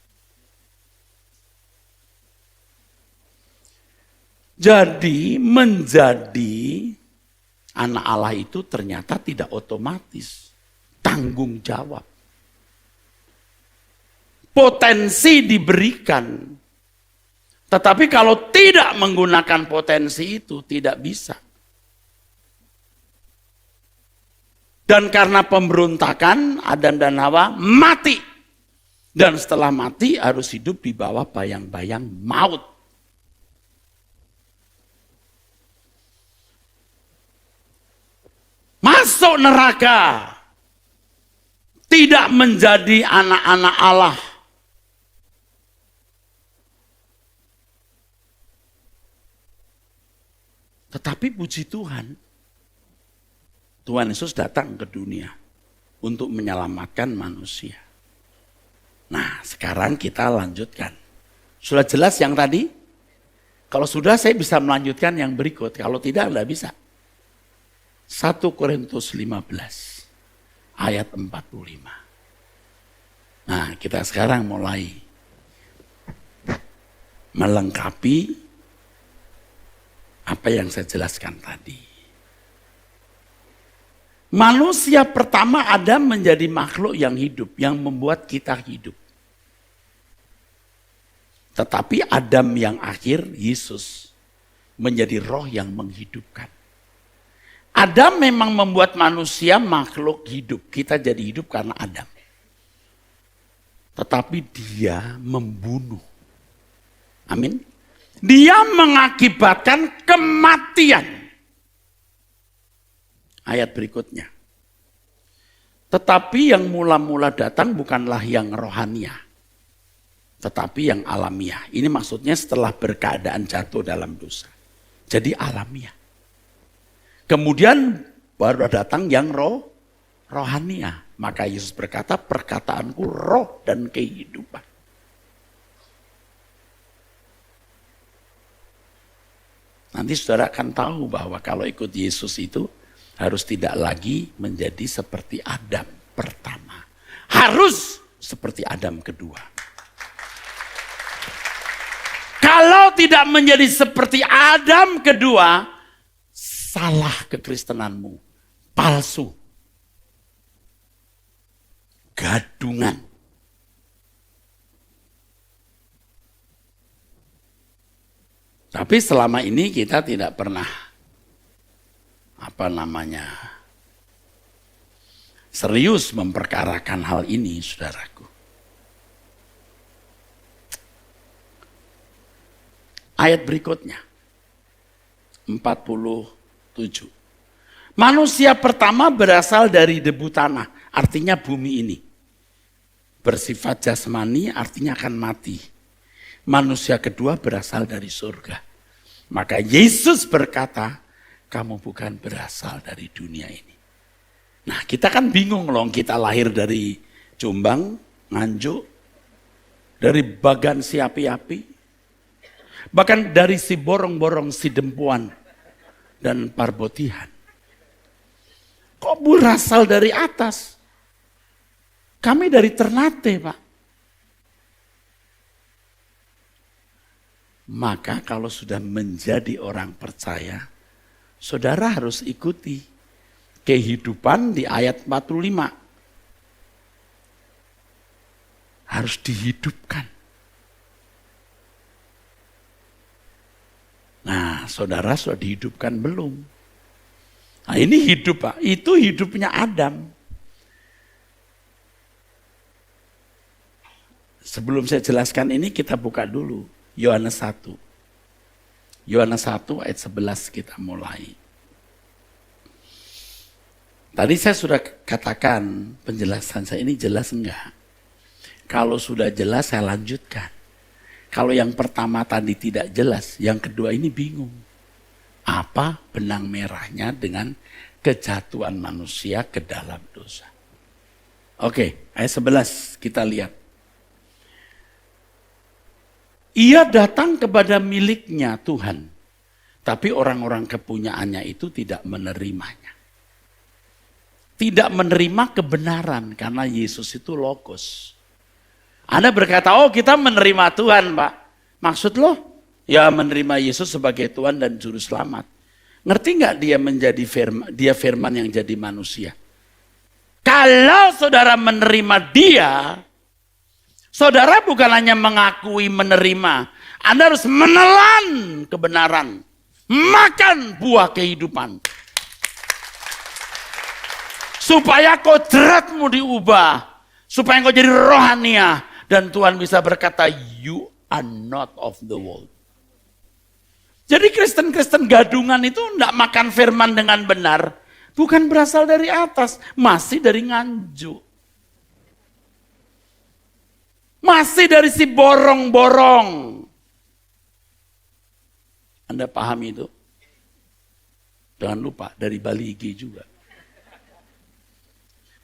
Jadi menjadi anak Allah itu ternyata tidak otomatis. Tanggung jawab. Potensi diberikan. Tetapi kalau tidak menggunakan potensi itu, tidak bisa. Dan karena pemberontakan, Adam dan Hawa mati. Dan setelah mati harus hidup di bawah bayang-bayang maut. Masuk neraka. Tidak menjadi anak-anak Allah. Tetapi puji Tuhan, Tuhan Yesus datang ke dunia untuk menyelamatkan manusia. Nah, sekarang kita lanjutkan. Sudah jelas yang tadi? Kalau sudah, saya bisa melanjutkan yang berikut. Kalau tidak, enggak bisa. 1 Korintus 15 ayat 45. Nah, kita sekarang mulai melengkapi apa yang saya jelaskan tadi. Manusia pertama Adam menjadi makhluk yang hidup, yang membuat kita hidup. Tetapi Adam yang akhir, Yesus, menjadi roh yang menghidupkan. Adam memang membuat manusia makhluk hidup. Kita jadi hidup karena Adam. Tetapi dia membunuh. Amin. Dia mengakibatkan kematian. Ayat berikutnya. Tetapi yang mula-mula datang bukanlah yang rohania, tetapi yang alamiah. Ini maksudnya setelah berkeadaan jatuh dalam dosa. Jadi alamiah. Kemudian baru datang yang rohania. Maka Yesus berkata, perkataanku roh dan kehidupan. Nanti saudara akan tahu bahwa kalau ikut Yesus itu harus tidak lagi menjadi seperti Adam pertama. Harus seperti Adam kedua. Kalau tidak menjadi seperti Adam kedua, salah kekristenanmu. Palsu. Gadungan. Tapi selama ini kita tidak pernah serius memperkarakan hal ini, saudaraku. Ayat berikutnya, 47. Manusia pertama berasal dari debu tanah, artinya bumi ini. Bersifat jasmani, artinya akan mati. Manusia kedua berasal dari surga. Maka Yesus berkata, kamu bukan berasal dari dunia ini. Nah, kita kan bingung loh, kita lahir dari Jombang, Nganjuk, dari Bagan si api-api, bahkan dari si borong-borong si Dempuan dan Parbotihan. Kok berasal dari atas? Kami dari Ternate, Pak. Maka kalau sudah menjadi orang percaya, saudara harus ikuti kehidupan di ayat 45. Harus dihidupkan. Nah, saudara sudah dihidupkan belum? Nah, ini hidup, Pak. Itu hidupnya Adam. Sebelum saya jelaskan ini, kita buka dulu Yohanes 1. Yohanes 1 ayat 11 kita mulai. Tadi saya sudah katakan penjelasan saya ini jelas enggak? Kalau sudah jelas saya lanjutkan. Kalau yang pertama tadi tidak jelas, yang kedua ini bingung. Apa benang merahnya dengan kejatuhan manusia ke dalam dosa? Oke, ayat 11 kita lihat. Ia datang kepada miliknya Tuhan, tapi orang-orang kepunyaannya itu tidak menerimanya. Tidak menerima kebenaran karena Yesus itu logos. Anda berkata, oh kita menerima Tuhan, Pak. Maksud lo? Ya menerima Yesus sebagai Tuhan dan Juru Selamat. Ngerti nggak dia firman yang jadi manusia? Kalau saudara menerima dia, saudara bukan hanya mengakui menerima. Anda harus menelan kebenaran. Makan buah kehidupan. Supaya kodratmu diubah. Supaya engkau jadi rohania. Dan Tuhan bisa berkata, you are not of the world. Jadi Kristen-Kristen gadungan itu tidak makan firman dengan benar. Bukan berasal dari atas. Masih dari Nganjuk. Masih dari si borong-borong. Anda paham itu? Jangan lupa dari Bali IG juga.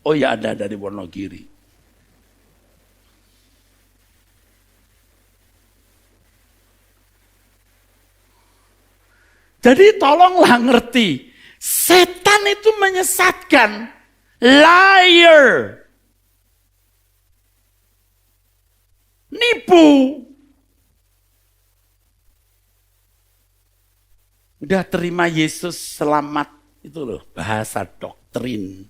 Oh ya, ada dari Wonogiri. Jadi tolonglah ngerti, setan itu menyesatkan, liar, nipu. Udah terima Yesus selamat, itu loh bahasa doktrin.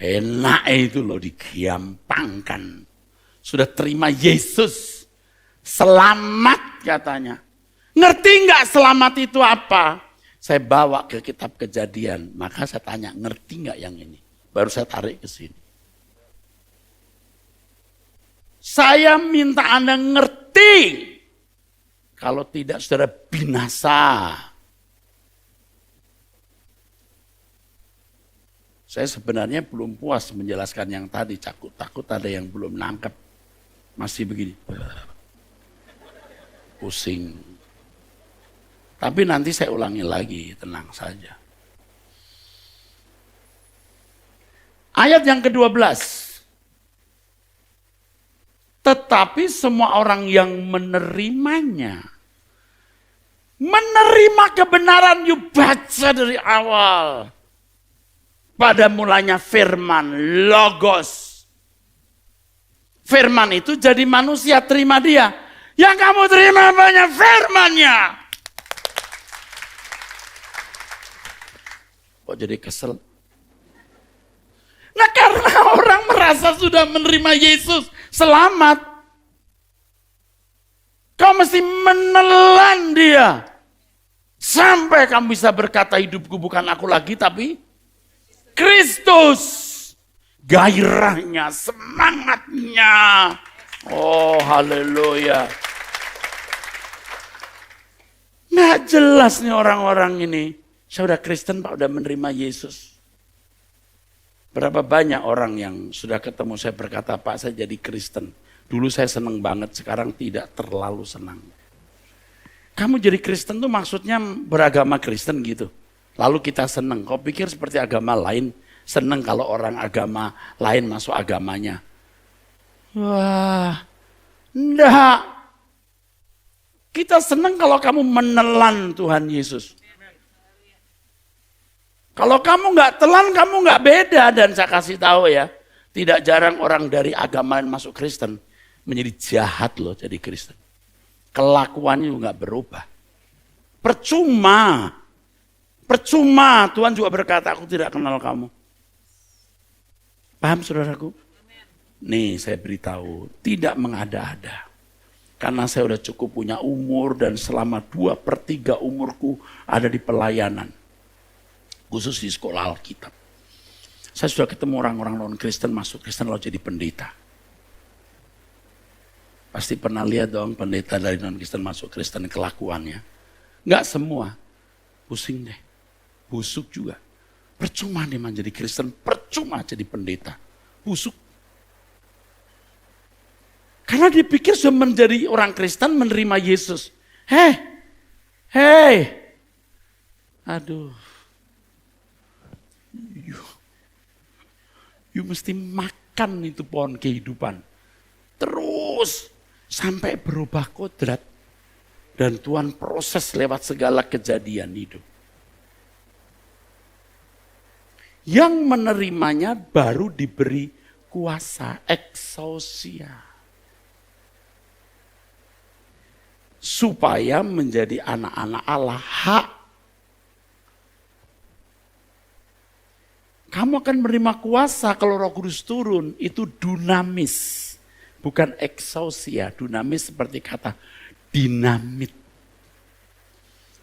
Enak itu loh, digampangkan. Sudah terima Yesus selamat katanya. Ngerti nggak selamat itu apa? Saya bawa ke kitab Kejadian, maka saya tanya, ngerti nggak yang ini? Baru saya tarik ke sini. Saya minta Anda ngerti. Kalau tidak, saudara binasa. Saya sebenarnya belum puas menjelaskan yang tadi, takut ada yang belum nangkep. Masih begini. Pusing. Tapi nanti saya ulangi lagi, tenang saja. Ayat yang ke-12. Tetapi semua orang yang menerimanya, menerima kebenaran, you baca dari awal. Pada mulanya firman, logos. Firman itu jadi manusia, terima dia. Yang kamu terima banyak firmannya. Kok jadi kesel? Nah, karena orang merasa sudah menerima Yesus selamat, kau mesti menelan dia. Sampai kamu bisa berkata, hidupku bukan aku lagi tapi Kristus. Gairahnya, semangatnya. Oh, haleluya. Nggak jelas nih orang-orang ini. Saya udah Kristen Pak, udah menerima Yesus. Berapa banyak orang yang sudah ketemu saya berkata, Pak saya jadi Kristen. Dulu saya senang banget, sekarang tidak terlalu senang. Kamu jadi Kristen tuh maksudnya beragama Kristen gitu. Lalu kita senang, kau pikir seperti agama lain, senang kalau orang agama lain masuk agamanya. Wah, enggak. Kita senang kalau kamu menelan Tuhan Yesus. Kalau kamu nggak telan, kamu nggak beda. Dan saya kasih tahu ya, tidak jarang orang dari agama lain masuk Kristen menjadi jahat loh jadi Kristen. Kelakuannya juga nggak berubah. Percuma. Percuma. Tuhan juga berkata, aku tidak kenal kamu. Paham saudaraku? Nih saya beritahu, tidak mengada-ada. Karena saya udah cukup punya umur dan selama 2/3 umurku ada di pelayanan. Khusus di sekolah Alkitab. Saya sudah ketemu orang-orang non-Kristen masuk Kristen lalu jadi pendeta. Pasti pernah lihat dong pendeta dari non-Kristen masuk Kristen kelakuannya. Enggak semua. Pusing deh. Busuk juga. Percuma dia menjadi Kristen, percuma jadi pendeta. Busuk. Karena dipikir sudah menjadi orang Kristen menerima Yesus. Hei. Aduh. You mesti makan itu pohon kehidupan. Terus sampai berubah kodrat. Dan Tuhan proses lewat segala kejadian hidup. Yang menerimanya baru diberi kuasa, exousia. Supaya menjadi anak-anak Allah, hak. Kamu akan menerima kuasa kalau Roh Kudus turun, itu dunamis. Bukan exousia, dunamis seperti kata dinamit.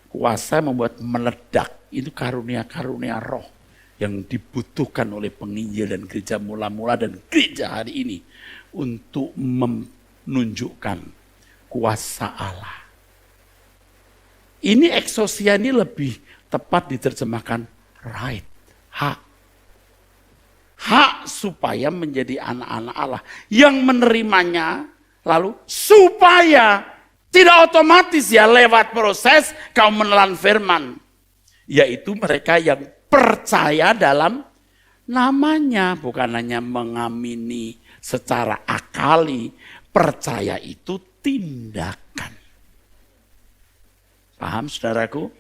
Kuasa membuat meledak, itu karunia-karunia roh yang dibutuhkan oleh penginjil dan gereja mula-mula dan gereja hari ini untuk menunjukkan kuasa Allah. Ini exousia ini lebih tepat diterjemahkan right, hak. Hak supaya menjadi anak-anak Allah. Yang menerimanya lalu supaya tidak otomatis ya lewat proses kau menelan firman. Yaitu mereka yang percaya dalam namanya, bukan hanya mengamini secara akali. Percaya itu tindakan. Paham saudaraku?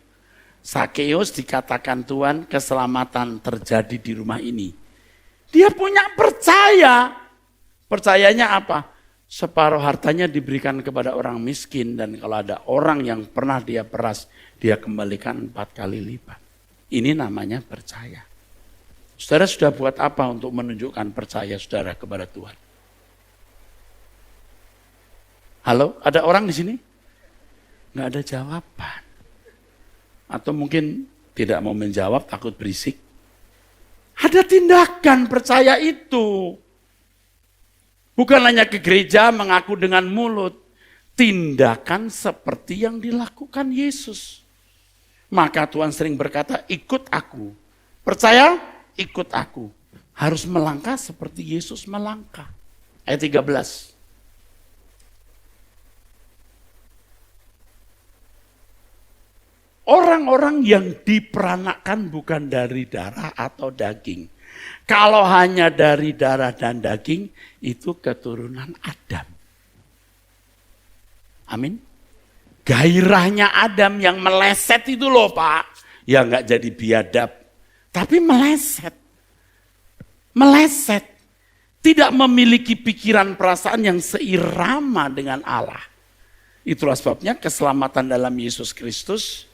Sakeus dikatakan Tuhan keselamatan terjadi di rumah ini. Dia punya percaya. Percayanya apa? Separuh hartanya diberikan kepada orang miskin. Dan kalau ada orang yang pernah dia peras, dia kembalikan 4 kali lipat. Ini namanya percaya. Saudara sudah buat apa untuk menunjukkan percaya saudara kepada Tuhan? Halo, ada orang di sini? Nggak ada jawaban. Atau mungkin tidak mau menjawab, takut berisik. Ada tindakan percaya itu. Bukan hanya ke gereja mengaku dengan mulut. Tindakan seperti yang dilakukan Yesus. Maka Tuhan sering berkata, ikut aku. Percaya? Ikut aku. Harus melangkah seperti Yesus melangkah. Ayat 13. Orang-orang yang diperanakan bukan dari darah atau daging. Kalau hanya dari darah dan daging, itu keturunan Adam. Amin. Gairahnya Adam yang meleset itu loh Pak. Ya nggak jadi biadab. Tapi meleset. Meleset. Tidak memiliki pikiran perasaan yang seirama dengan Allah. Itulah sebabnya keselamatan dalam Yesus Kristus.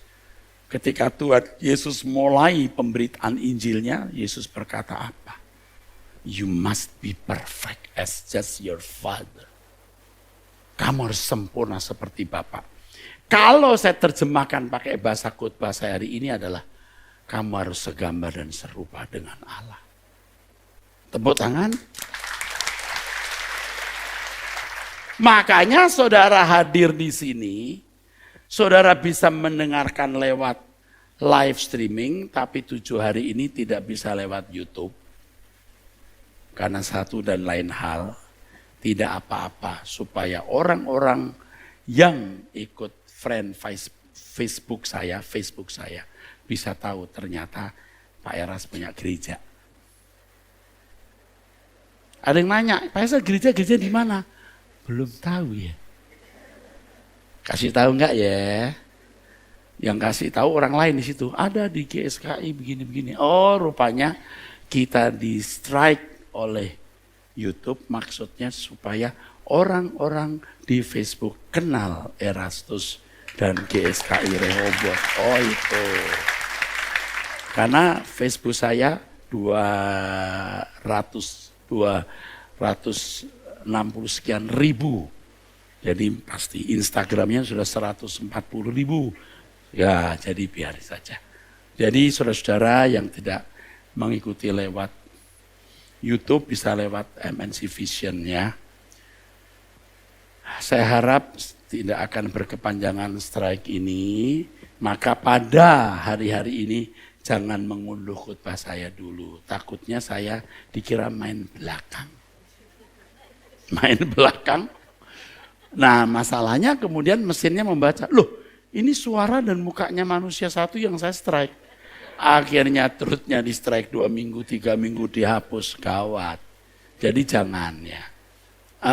Ketika Tuhan Yesus mulai pemberitaan Injilnya, Yesus berkata apa? You must be perfect as just your Father. Kamu harus sempurna seperti Bapa. Kalau saya terjemahkan pakai bahasa khotbah saya hari ini adalah, kamu harus segambar dan serupa dengan Allah. Tepuk tangan. Makanya saudara hadir di sini, saudara bisa mendengarkan lewat live streaming, tapi 7 hari ini tidak bisa lewat YouTube. Karena satu dan lain hal, tidak apa-apa supaya orang-orang yang ikut friend Facebook saya bisa tahu ternyata Pak Eras punya gereja. Ada yang nanya, Pak Eras gereja di mana? Belum tahu ya. Kasih tahu enggak ya? Yang kasih tahu orang lain di situ. Ada di GSKI begini-begini. Oh, rupanya kita di strike oleh YouTube, maksudnya supaya orang-orang di Facebook kenal Erastus dan GSKI Rehoboth. Oh itu. Karena Facebook saya 260 sekian ribu. Jadi pasti Instagramnya sudah 140 ribu. Ya jadi biar saja. Jadi saudara-saudara yang tidak mengikuti lewat YouTube bisa lewat MNC Vision ya. Saya harap tidak akan berkepanjangan strike ini. Maka pada hari-hari ini jangan mengunduh khotbah saya dulu. Takutnya saya dikira main belakang. Main belakang. Nah masalahnya kemudian mesinnya membaca. Loh ini suara dan mukanya manusia satu yang saya strike. Akhirnya truthnya di strike 2 minggu, 3 minggu dihapus. Gawat. Jadi jangan ya.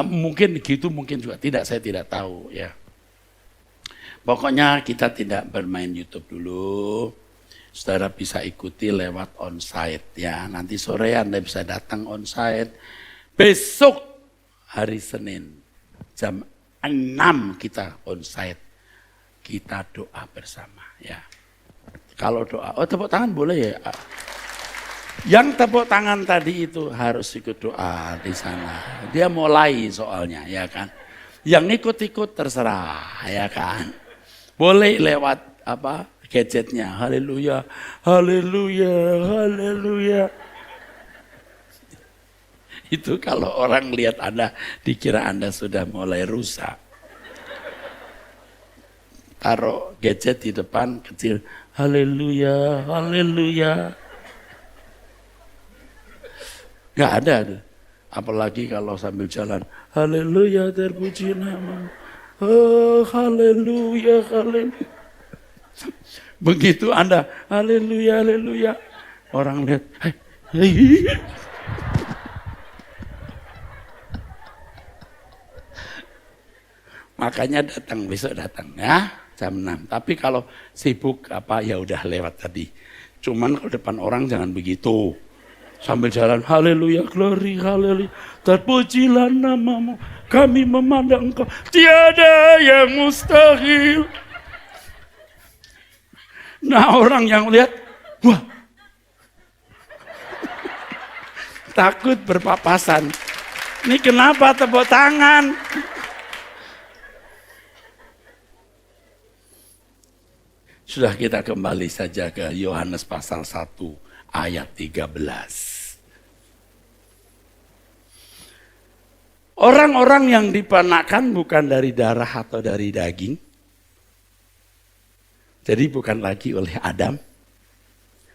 Mungkin gitu, mungkin juga tidak, saya tidak tahu ya. Pokoknya kita tidak bermain YouTube dulu. Saudara bisa ikuti lewat onsite ya. Nanti sore Anda bisa datang onsite. Besok hari Senin jam 6 kita onsite. Kita doa bersama ya. Kalau doa, oh tepuk tangan boleh ya. Yang tepuk tangan tadi itu harus ikut doa di sana. Dia mulai soalnya ya kan. Yang ikut-ikut terserah ya kan. Boleh lewat apa gadgetnya. Haleluya, haleluya, haleluya. Itu kalau orang lihat Anda dikira Anda sudah mulai rusak. Taruh gadget di depan kecil. Haleluya, haleluya. Gak ada. Apalagi kalau sambil jalan. Haleluya, terpuji nama. Oh, haleluya, haleluya. Begitu Anda, haleluya, haleluya. Orang lihat, Makanya datang, besok datang ya, jam 6. Tapi kalau sibuk ya udah lewat tadi. Cuman kalau depan orang jangan begitu. Sambil jalan, haleluya, glory, haleluya. Terpujilah namamu, kami memandang engkau. Tiada yang mustahil. Nah orang yang lihat, wah. Takut berpapasan. Ini kenapa tepuk tangan? Sudah, kita kembali saja ke Yohanes pasal 1 ayat 13. Orang-orang yang dipanakkan bukan dari darah atau dari daging. Jadi bukan lagi oleh Adam.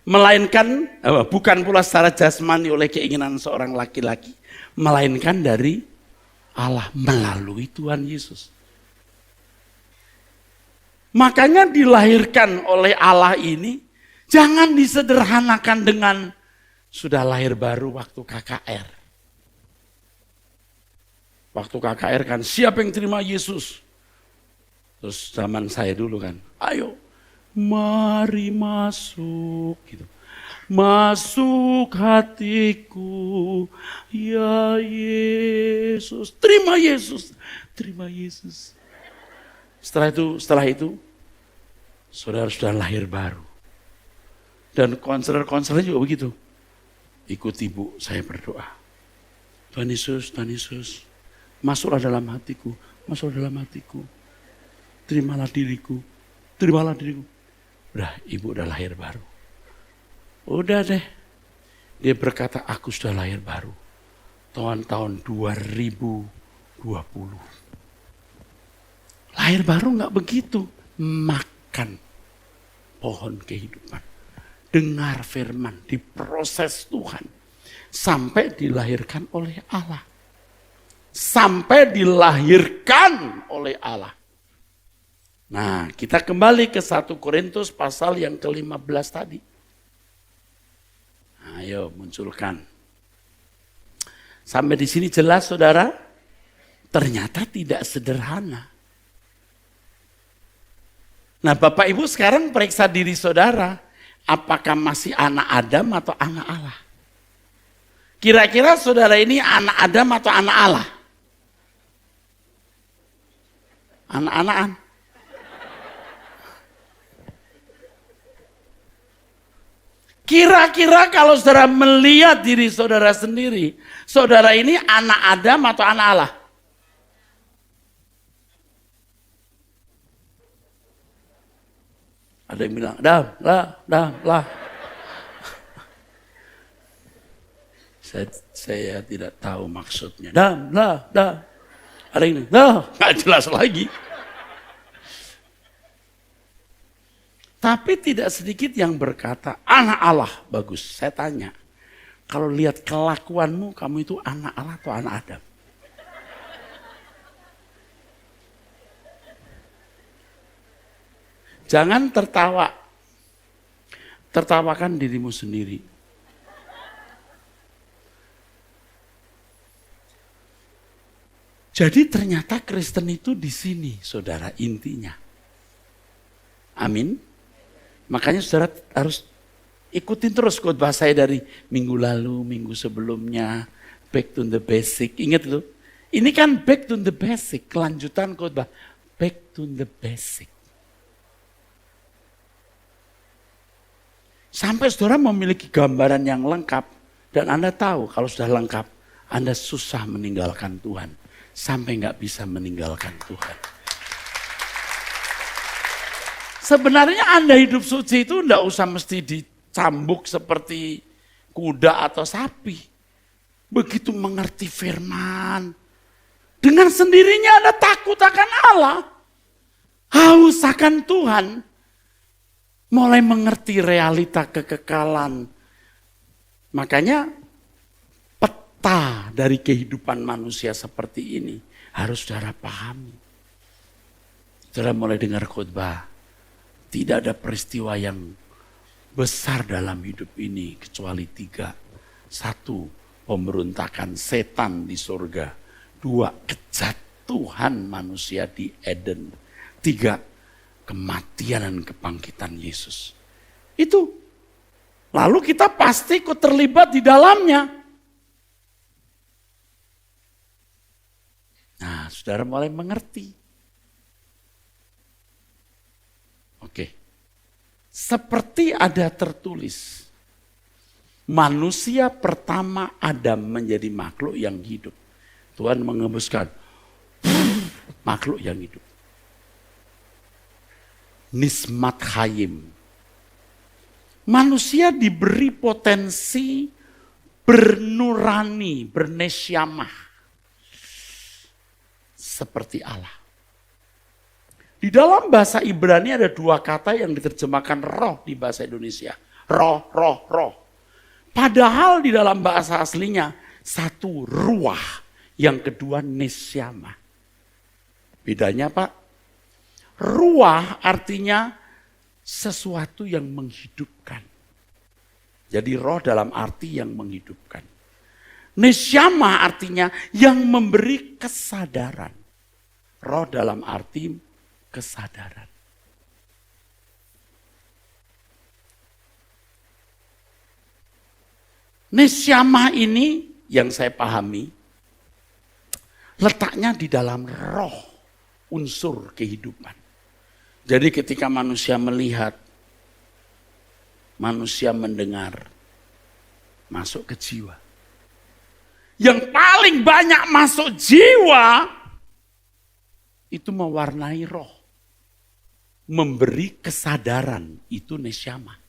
Melainkan, bukan pula secara jasmani oleh keinginan seorang laki-laki. Melainkan dari Allah melalui Tuhan Yesus. Makanya dilahirkan oleh Allah ini jangan disederhanakan dengan sudah lahir baru waktu KKR. Waktu KKR kan siapa yang terima Yesus? Terus zaman saya dulu kan, ayo mari masuk gitu. Masuk hatiku ya Yesus. Terima Yesus. Terima Yesus. Setelah itu saudara sudah lahir baru. Dan konselor-konselor juga begitu. Ikut ibu, saya berdoa. Tuhan Yesus, masuklah dalam hatiku, masuklah dalam hatiku. Terimalah diriku. Udah, ibu udah lahir baru. Udah deh. Dia berkata, aku sudah lahir baru. Tahun 2020. Lahir baru nggak begitu. Makan pohon kehidupan. Dengar firman, diproses Tuhan. Sampai dilahirkan oleh Allah. Sampai dilahirkan oleh Allah. Nah, kita kembali ke 1 Korintus pasal yang ke-15 tadi. Ayo munculkan. Sampai di sini jelas saudara? Ternyata tidak sederhana. Nah Bapak Ibu sekarang periksa diri saudara. Apakah masih anak Adam atau anak Allah? Kira-kira saudara ini anak Adam atau anak Allah? Anak-anakan. Kira-kira kalau saudara melihat diri saudara sendiri, saudara ini anak Adam atau anak Allah? Ada yang bilang, dah. Saya tidak tahu maksudnya. Dah. Ada yang bilang, dah, nggak jelas lagi. Tapi tidak sedikit yang berkata, anak Allah, bagus. Saya tanya, kalau lihat kelakuanmu, kamu itu anak Allah atau anak Adam? Jangan tertawa. Tertawakan dirimu sendiri. Jadi ternyata Kristen itu di sini, saudara, intinya. Amin. Makanya saudara harus ikutin terus khotbah saya dari minggu lalu, minggu sebelumnya. Back to the basic. Ingat loh, ini kan back to the basic. Kelanjutan khotbah. Back to the basic. Sampai saudara memiliki gambaran yang lengkap. Dan Anda tahu kalau sudah lengkap, Anda susah meninggalkan Tuhan. Sampai nggak bisa meninggalkan Tuhan. Sebenarnya Anda hidup suci itu nggak usah mesti dicambuk seperti kuda atau sapi. Begitu mengerti firman. Dengan sendirinya Anda takut akan Allah. Haus akan Tuhan. Mulai mengerti realita kekekalan. Makanya peta dari kehidupan manusia seperti ini harus saudara pahami. Saudara mulai dengar khotbah. Tidak ada peristiwa yang besar dalam hidup ini kecuali 3. 1, pemberontakan setan di surga. 2, kejatuhan manusia di Eden. 3, kematian dan kebangkitan Yesus. Itu. Lalu kita pasti ikut terlibat di dalamnya. Nah, saudara mulai mengerti. Oke. Seperti ada tertulis, manusia pertama Adam menjadi makhluk yang hidup. Tuhan mengembuskan makhluk yang hidup. Nismat Hayim. Manusia diberi potensi bernurani, bernesyamah. Seperti Allah. Di dalam bahasa Ibrani ada 2 kata yang diterjemahkan roh di bahasa Indonesia. Roh, roh, roh. Padahal di dalam bahasa aslinya 1 ruah, yang kedua nesyama. Bedanya Pak, ruah artinya sesuatu yang menghidupkan. Jadi roh dalam arti yang menghidupkan. Nesyama artinya yang memberi kesadaran. Roh dalam arti kesadaran. Nesyama ini yang saya pahami, letaknya di dalam roh, unsur kehidupan. Jadi ketika manusia melihat, manusia mendengar, masuk ke jiwa. Yang paling banyak masuk jiwa, itu mewarnai roh. Memberi kesadaran, itu nesyama.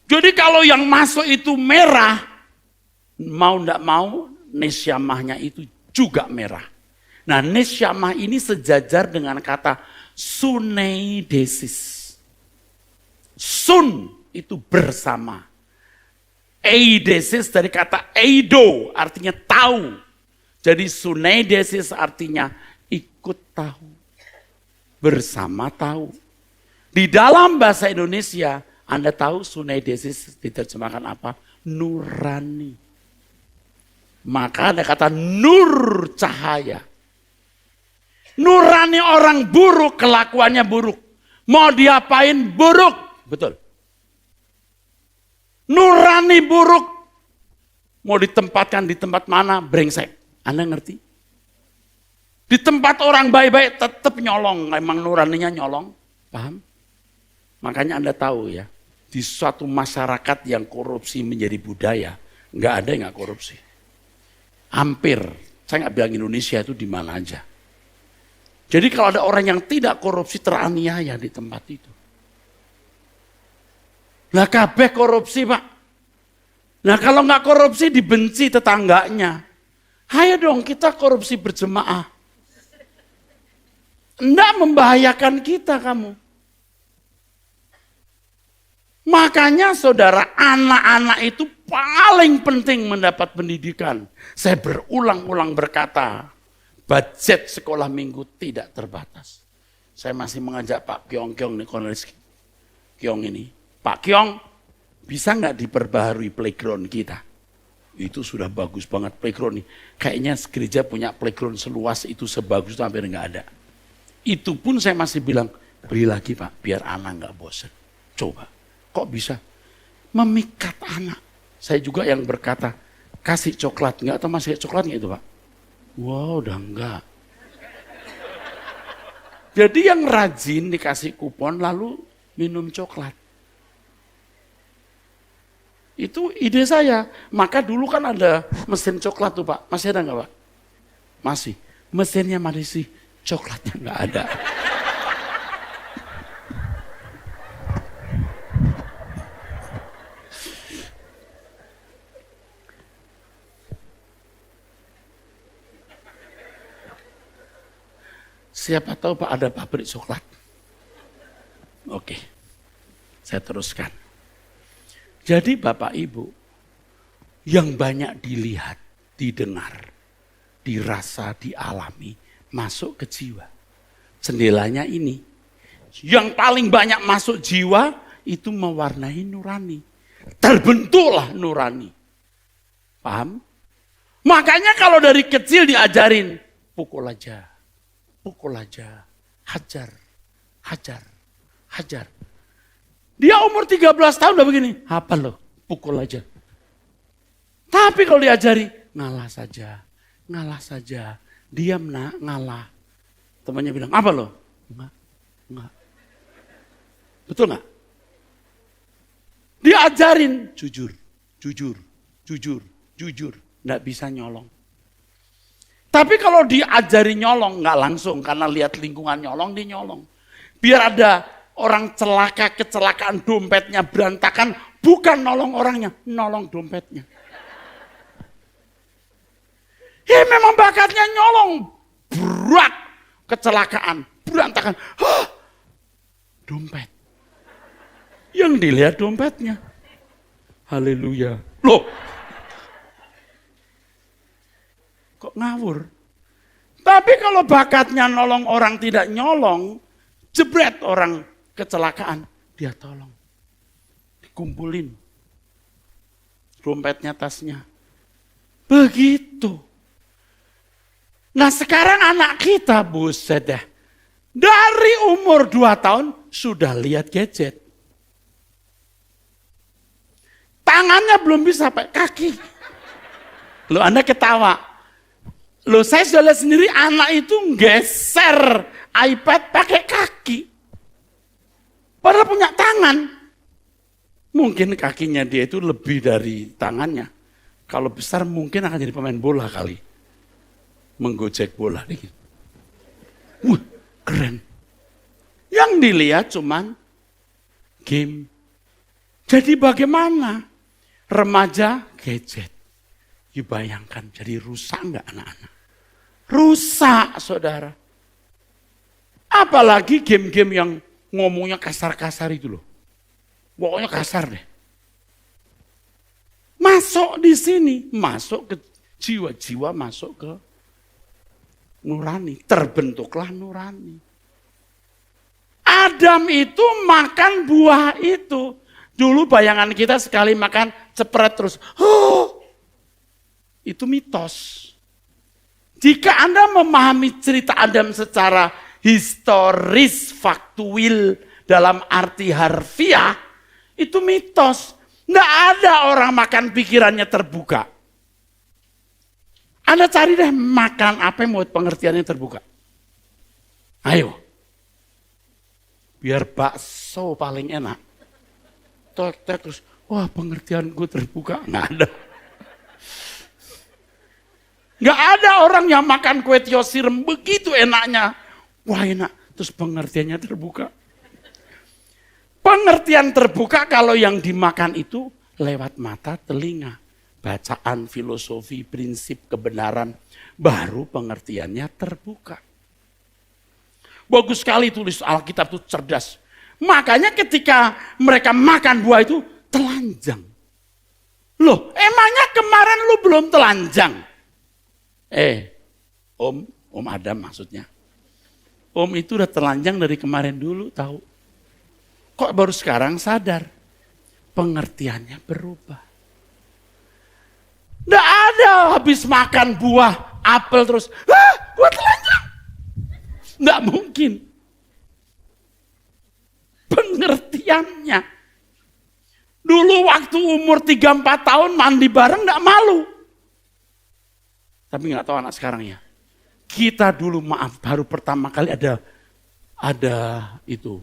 Jadi kalau yang masuk itu merah, mau tidak mau, nesyamahnya itu juga merah. Nah, nesyamah ini sejajar dengan kata suneidesis. Sun itu bersama. Eidesis dari kata eido, artinya tahu. Jadi suneidesis artinya ikut tahu. Bersama tahu. Di dalam bahasa Indonesia, Anda tahu suneidesis diterjemahkan apa? Nurani. Maka ada kata nur cahaya. Nurani orang buruk, kelakuannya buruk. Mau diapain buruk. Betul. Nurani buruk. Mau ditempatkan di tempat mana, brengsek. Anda ngerti? Di tempat orang baik-baik tetap nyolong. Emang nuraninya nyolong. Paham? Makanya Anda tahu ya. Di suatu masyarakat yang korupsi menjadi budaya. Nggak ada yang nggak korupsi. Hampir. Saya nggak bilang Indonesia itu di mana aja. Jadi kalau ada orang yang tidak korupsi teraniaya di tempat itu. Lah kabeh korupsi Pak. Nah kalau nggak korupsi dibenci tetangganya. Ayo dong kita korupsi berjemaah. Nggak membahayakan kita kamu. Makanya saudara, anak-anak itu paling penting mendapat pendidikan. Saya berulang-ulang berkata, budget sekolah minggu tidak terbatas. Saya masih mengajak Pak Kyong nih, Cornelis Kyong ini. Pak Kyong, bisa nggak diperbaharui playground kita? Itu sudah bagus banget playground nih. Kayaknya gereja punya playground seluas itu, sebagus itu hampir nggak ada. Itu pun saya masih bilang, beri lagi Pak, biar anak nggak bosan. Coba. Kok bisa? Memikat anak. Saya juga yang berkata, kasih coklat. Enggak atau masih coklatnya itu Pak? Wow, udah enggak. Jadi yang rajin dikasih kupon lalu minum coklat. Itu ide saya. Maka dulu kan ada mesin coklat tuh Pak. Masih ada enggak Pak? Masih. Mesinnya masih sih, coklatnya enggak ada. Siapa tahu Pak ada pabrik coklat. Oke, saya teruskan. Jadi Bapak Ibu, yang banyak dilihat, didengar, dirasa, dialami, masuk ke jiwa. Jendelanya ini, yang paling banyak masuk jiwa, itu mewarnai nurani. Terbentuklah nurani. Paham? Makanya kalau dari kecil diajarin, pukul aja, hajar, hajar. Dia umur 13 tahun udah begini, apa lo? Pukul aja. Tapi kalau diajari, ngalah saja. Diam nak, ngalah. Temannya bilang, apa lo? Enggak. Betul nggak? Diajarin jujur. Nggak bisa nyolong. Tapi kalau diajari nyolong, nggak langsung. Karena lihat lingkungan nyolong, dia nyolong. Biar ada orang celaka, kecelakaan dompetnya berantakan. Bukan nolong orangnya, nolong dompetnya. Ya memang bakatnya nyolong. Berat, kecelakaan, berantakan. Dompet. Yang dilihat dompetnya. Haleluya. Loh. Kok ngawur? Tapi kalau bakatnya nolong orang tidak nyolong, jebret orang kecelakaan, dia tolong. Dikumpulin. Dompetnya, tasnya. Begitu. Nah sekarang anak kita, buset dah. Dari umur 2 tahun, sudah lihat gadget. Tangannya belum bisa pakai kaki. Loh Anda ketawa. Loh saya sudah lihat sendiri anak itu geser iPad pakai kaki. Padahal punya tangan. Mungkin kakinya dia itu lebih dari tangannya. Kalau besar mungkin akan jadi pemain bola kali. Menggojek bola. Wah keren. Yang dilihat cuman game. Jadi bagaimana? Remaja gadget. Dibayangkan jadi rusak enggak anak-anak? Rusak saudara. Apalagi game-game yang ngomongnya kasar-kasar itu loh. Pokoknya kasar deh. Masuk di sini, masuk ke jiwa-jiwa, masuk ke nurani. Terbentuklah nurani. Adam itu makan buah itu. Dulu bayangan kita sekali makan cepret terus. Itu mitos. Jika Anda memahami cerita Adam secara historis, faktual, dalam arti harfiah, itu mitos. Nggak ada orang makan pikirannya terbuka. Anda cari deh makan apa yang buat pengertiannya terbuka. Ayo. Biar bakso paling enak. Tek terus, wah pengertianku terbuka. Nggak ada. Nggak ada orang yang makan kue tio sirem begitu enaknya. Wah enak, terus pengertiannya terbuka. Pengertian terbuka kalau yang dimakan itu lewat mata, telinga. Bacaan, filosofi, prinsip, kebenaran. Baru pengertiannya terbuka. Bagus sekali tulis Alkitab itu cerdas. Makanya ketika mereka makan buah itu telanjang. Loh emangnya kemarin lu belum telanjang? Om Adam maksudnya. Om itu udah telanjang dari kemarin dulu tahu. Kok baru sekarang sadar? Pengertiannya berubah. Nggak ada habis makan buah apel terus, gua telanjang. Nggak mungkin. Pengertiannya. Dulu waktu umur 3-4 tahun mandi bareng nggak malu. Tapi nggak tahu anak sekarang ya. Kita dulu maaf baru pertama kali ada itu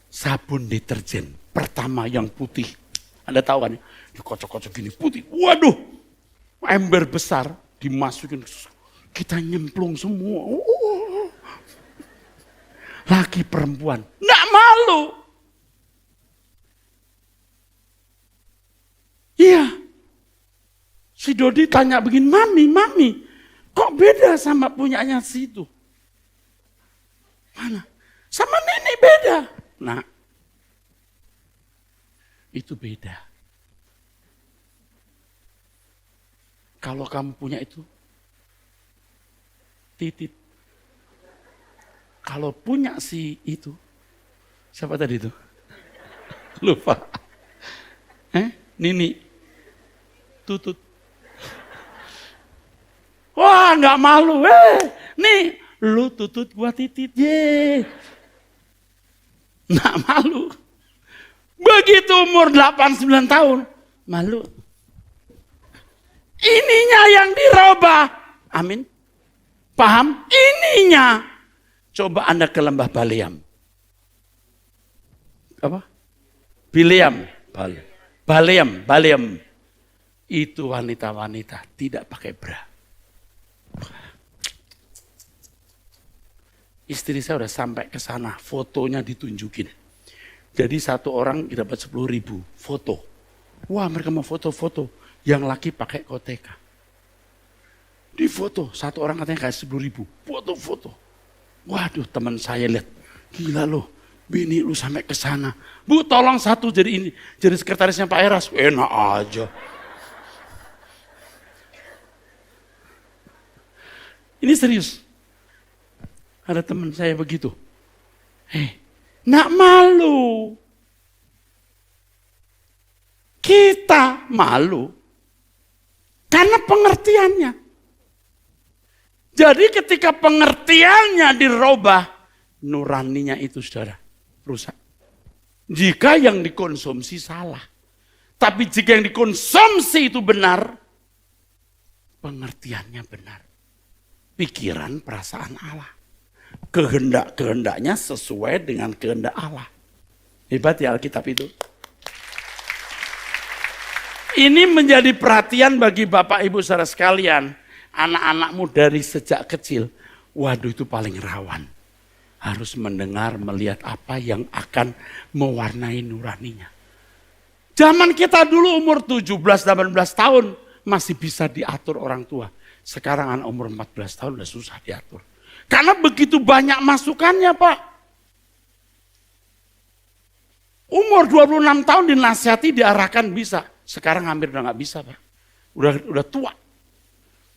sabun deterjen pertama yang putih. Anda tahu kan? Dikocok-kocok gini putih. Waduh, ember besar dimasukin. Kita nyemplung semua. Laki perempuan, nggak malu. Iya. Si Dodi tanya begini, mami, kok beda sama punyanya si itu? Mana? Sama nenek beda. Nah, itu beda. Kalau kamu punya itu, titip. Kalau punya si itu, siapa tadi itu? Lupa. Nini. tutut. Wah, nggak malu. Nih, lu tutut gua titit. Nggak malu. Begitu umur 8-9 tahun, malu. Ininya yang dirubah. Amin. Paham? Ininya. Coba Anda ke lembah Baleam. Apa? Bileam. Baleam. Itu wanita-wanita tidak pakai bra. Istri saya udah sampai ke sana, fotonya ditunjukin. Jadi satu orang dapat 10.000 foto. Wah, mereka mau foto-foto. Yang laki pakai koteka. Di foto, satu orang katanya kayak 10.000. Foto-foto. Waduh, teman saya lihat. Gila loh, bini lu sampai ke sana. Bu, tolong satu jadi ini. Jadi sekretarisnya Pak Eras. Enak aja. Ini serius. Ada teman saya begitu. Nak malu. Kita malu. Karena pengertiannya. Jadi ketika pengertiannya dirubah, nuraninya itu saudara, rusak. Jika yang dikonsumsi salah. Tapi jika yang dikonsumsi itu benar, pengertiannya benar. Pikiran, perasaan Allah. Kehendak-kehendaknya sesuai dengan kehendak Allah. Hebat ya Alkitab itu. Ini menjadi perhatian bagi Bapak Ibu saudara sekalian. Anak-anakmu dari sejak kecil. Waduh, itu paling rawan. Harus mendengar, melihat apa yang akan mewarnai nuraninya. Zaman kita dulu umur 17-18 tahun masih bisa diatur orang tua. Sekarang anak umur 14 tahun udah susah diatur. Karena begitu banyak masukannya, Pak. Umur 26 tahun dinasihati, diarahkan bisa. Sekarang hampir udah gak bisa, Pak. Udah tua.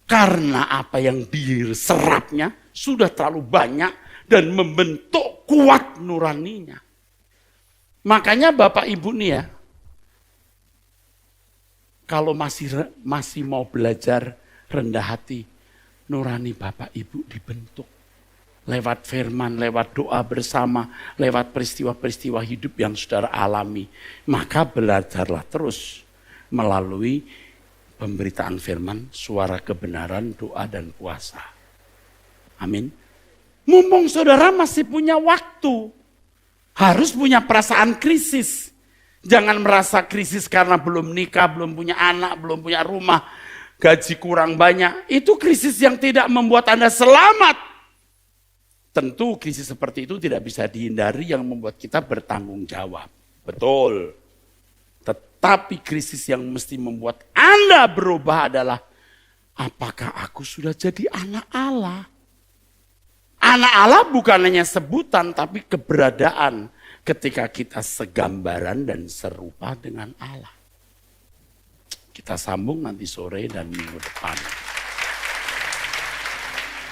Karena apa yang diserapnya sudah terlalu banyak dan membentuk kuat nuraninya. Makanya Bapak Ibu nih ya, kalau masih mau belajar rendah hati, nurani Bapak Ibu dibentuk. Lewat firman, lewat doa bersama, lewat peristiwa-peristiwa hidup yang saudara alami. Maka belajarlah terus melalui pemberitaan firman, suara kebenaran, doa dan puasa. Amin. Mumpung saudara masih punya waktu, harus punya perasaan krisis. Jangan merasa krisis karena belum nikah, belum punya anak, belum punya rumah, gaji kurang banyak. Itu krisis yang tidak membuat Anda selamat. Tentu krisis seperti itu tidak bisa dihindari yang membuat kita bertanggung jawab. Betul. Tetapi krisis yang mesti membuat Anda berubah adalah, apakah aku sudah jadi anak Allah? Anak Allah bukan hanya sebutan, tapi keberadaan ketika kita segambaran dan serupa dengan Allah. Kita sambung nanti sore dan minggu depan.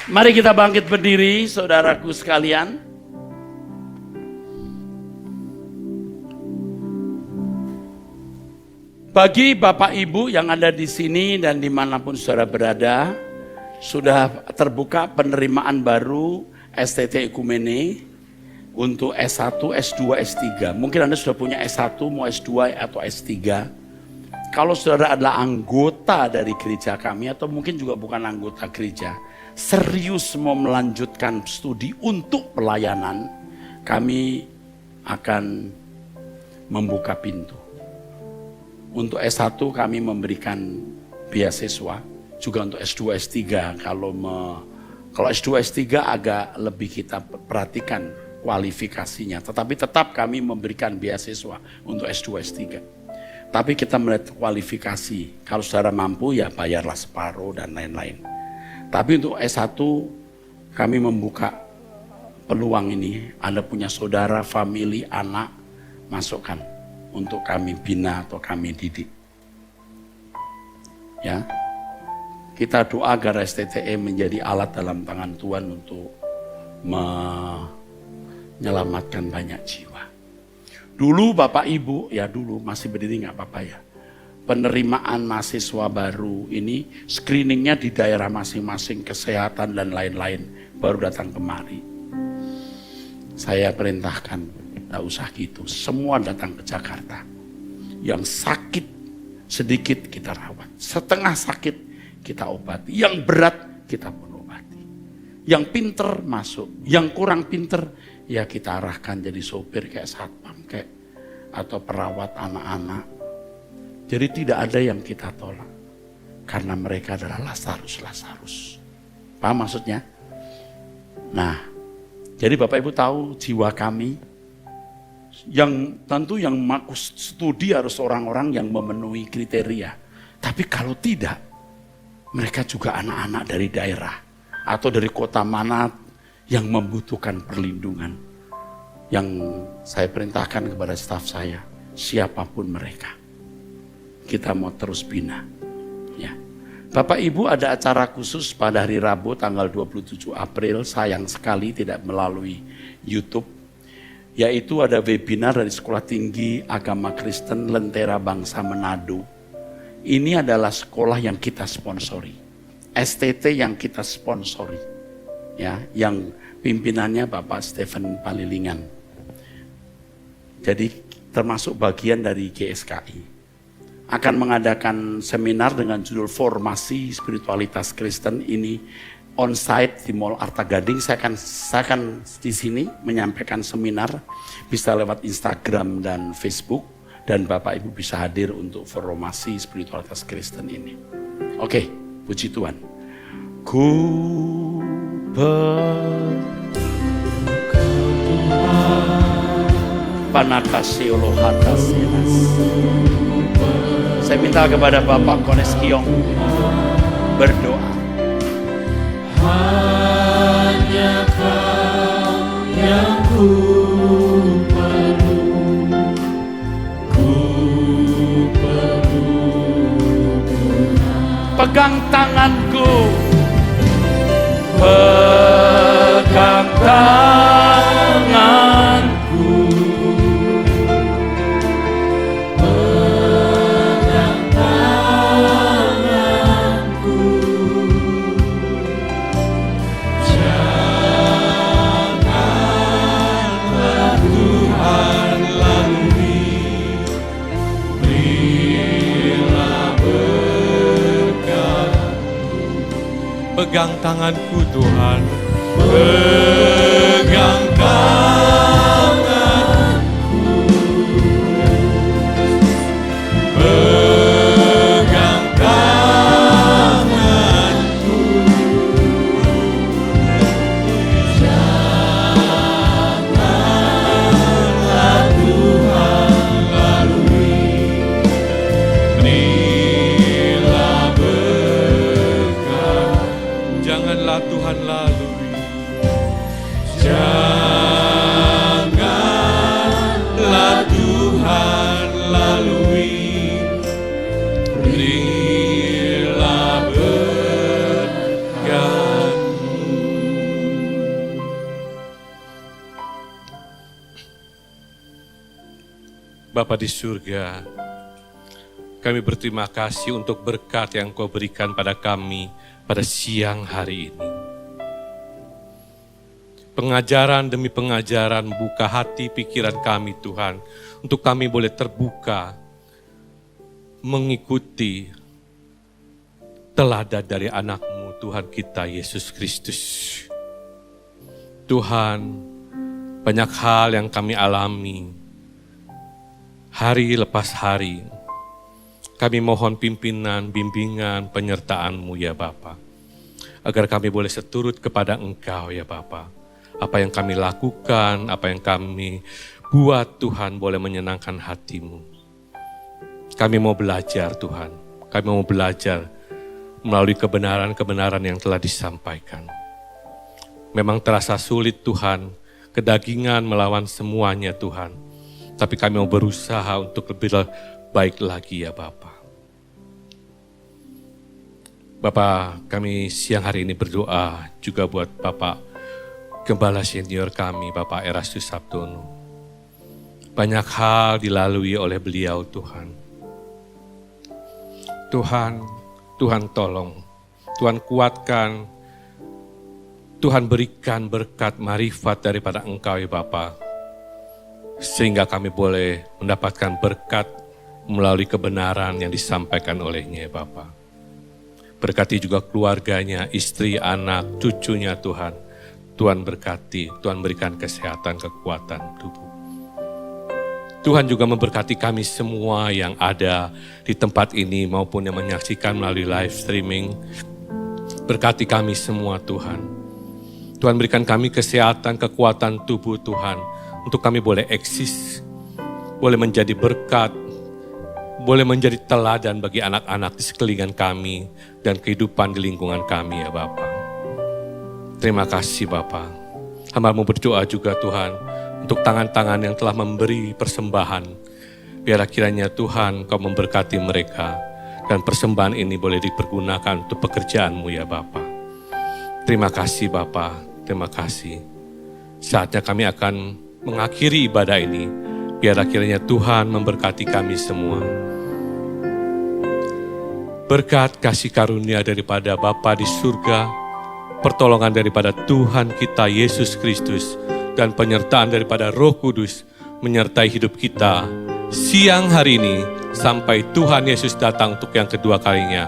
Mari kita bangkit berdiri, saudaraku sekalian. Bagi Bapak Ibu yang ada di sini dan dimanapun saudara berada, sudah terbuka penerimaan baru STT Ekumene untuk S1, S2, S3. Mungkin Anda sudah punya S1, mau S2 atau S3. Kalau saudara adalah anggota dari gereja kami atau mungkin juga bukan anggota gereja, serius mau melanjutkan studi untuk pelayanan, kami akan membuka pintu. Untuk S1 kami memberikan beasiswa, juga untuk S2, S3. Kalau S2, S3 agak lebih kita perhatikan kualifikasinya. Tetapi tetap kami memberikan beasiswa untuk S2, S3. Tapi kita melihat kualifikasi. Kalau saudara mampu ya bayarlah separuh dan lain-lain. Tapi untuk S1 kami membuka peluang ini. Anda punya saudara, famili, anak, masukkan untuk kami bina atau kami didik. Ya. Kita doa agar STTE menjadi alat dalam tangan Tuhan untuk menyelamatkan banyak jiwa. Dulu Bapak Ibu, ya dulu masih berdiri nggak apa-apa ya. penerimaan mahasiswa baru ini, screeningnya di daerah masing-masing, kesehatan dan lain-lain, baru datang kemari. Saya perintahkan, tidak usah gitu, semua datang ke Jakarta. Yang sakit sedikit kita rawat, setengah sakit kita obati, yang berat kita pun obati. Yang pinter masuk, yang kurang pinter ya kita arahkan jadi sopir kayak satpam kayak atau perawat anak-anak. Jadi tidak ada yang kita tolak karena mereka adalah Lazarus. Paham maksudnya? Nah, jadi Bapak Ibu tahu jiwa kami yang tentu yang studi harus orang-orang yang memenuhi kriteria. Tapi kalau tidak, mereka juga anak-anak dari daerah atau dari kota mana yang membutuhkan perlindungan. Yang saya perintahkan kepada staf saya, siapapun mereka, kita mau terus bina. Ya. Bapak Ibu ada acara khusus pada hari Rabu tanggal 27 April, sayang sekali tidak melalui YouTube, yaitu ada webinar dari Sekolah Tinggi Agama Kristen Lentera Bangsa Manado. Ini adalah sekolah yang kita sponsori, STT yang kita sponsori, ya, yang pimpinannya Bapak Stephen Palilingan. Jadi termasuk bagian dari GSKI. Akan mengadakan seminar dengan judul Formasi Spiritualitas Kristen, ini on-site di Mall Arta Gading. Saya akan di sini menyampaikan seminar, bisa lewat Instagram dan Facebook, dan Bapak Ibu bisa hadir untuk Formasi Spiritualitas Kristen ini. Oke, puji Tuhan. Ku Panakasiolohatasilas. Saya minta kepada Bapak Kones Kiong berdoa. Hanya Kau yang ku perlu, Tuhan. Pegang tanganku, pegang tanganku, pegang tanganku. Janganlah Tuhan lalui, berilah berkat. Pegang tanganku Tuhan, Pegang tanganku, pegang tanganku. Janganlah Tuhan lalui, berilah berkat. janganlah Tuhan lalui. Janganlah Tuhan lalui, berilah berkat. Bapa di surga, kami berterima kasih untuk berkat yang Kau berikan pada kami pada siang hari ini. Pengajaran demi pengajaran buka hati pikiran kami Tuhan, untuk kami boleh terbuka mengikuti teladan dari anak-Mu Tuhan kita Yesus Kristus. Tuhan, banyak hal yang kami alami hari lepas hari. Kami mohon pimpinan, bimbingan, penyertaan-Mu ya Bapa, agar kami boleh seturut kepada Engkau ya Bapa. Apa yang kami lakukan, apa yang kami buat Tuhan boleh menyenangkan hati-Mu. Kami mau belajar Tuhan, kami mau belajar melalui kebenaran-kebenaran yang telah disampaikan. Memang terasa sulit Tuhan, kedagingan melawan semuanya Tuhan. Tapi kami mau berusaha untuk lebih baik lagi ya Bapa. Bapa, kami siang hari ini berdoa juga buat Bapak Gembala senior kami, Bapak Erastus Sabtono. Banyak hal dilalui oleh beliau Tuhan. Tuhan tolong, Tuhan kuatkan, Tuhan berikan berkat marifat daripada Engkau ya Bapa, sehingga kami boleh mendapatkan berkat melalui kebenaran yang disampaikan olehnya ya Bapa. Berkati juga keluarganya, istri, anak, cucunya Tuhan. Tuhan berkati, Tuhan berikan kesehatan, kekuatan tubuh. Tuhan juga memberkati kami semua yang ada di tempat ini maupun yang menyaksikan melalui live streaming. Berkati kami semua Tuhan. Tuhan berikan kami kesehatan, kekuatan tubuh Tuhan. Untuk kami boleh eksis, boleh menjadi berkat, boleh menjadi teladan bagi anak-anak di sekeliling kami dan kehidupan di lingkungan kami ya Bapa. Terima kasih Bapa. Hamba-Mu berdoa juga Tuhan, untuk tangan-tangan yang telah memberi persembahan. Biarlah kiranya Tuhan Kau memberkati mereka. Dan persembahan ini boleh dipergunakan untuk pekerjaan-Mu ya Bapa. Terima kasih Bapa, terima kasih. Saatnya kami akan mengakhiri ibadah ini. Biarlah kiranya Tuhan memberkati kami semua. Berkat kasih karunia daripada Bapa di surga, pertolongan daripada Tuhan kita Yesus Kristus, dan penyertaan daripada Roh Kudus menyertai hidup kita siang hari ini sampai Tuhan Yesus datang untuk yang kedua kalinya.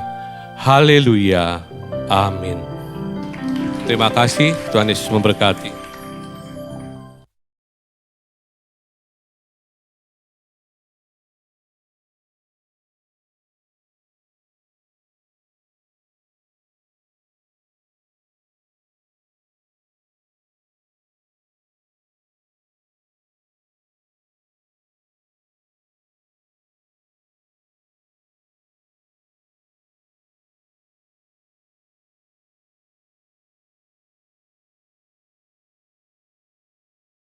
Haleluya. Amin. Terima kasih, Tuhan Yesus memberkati.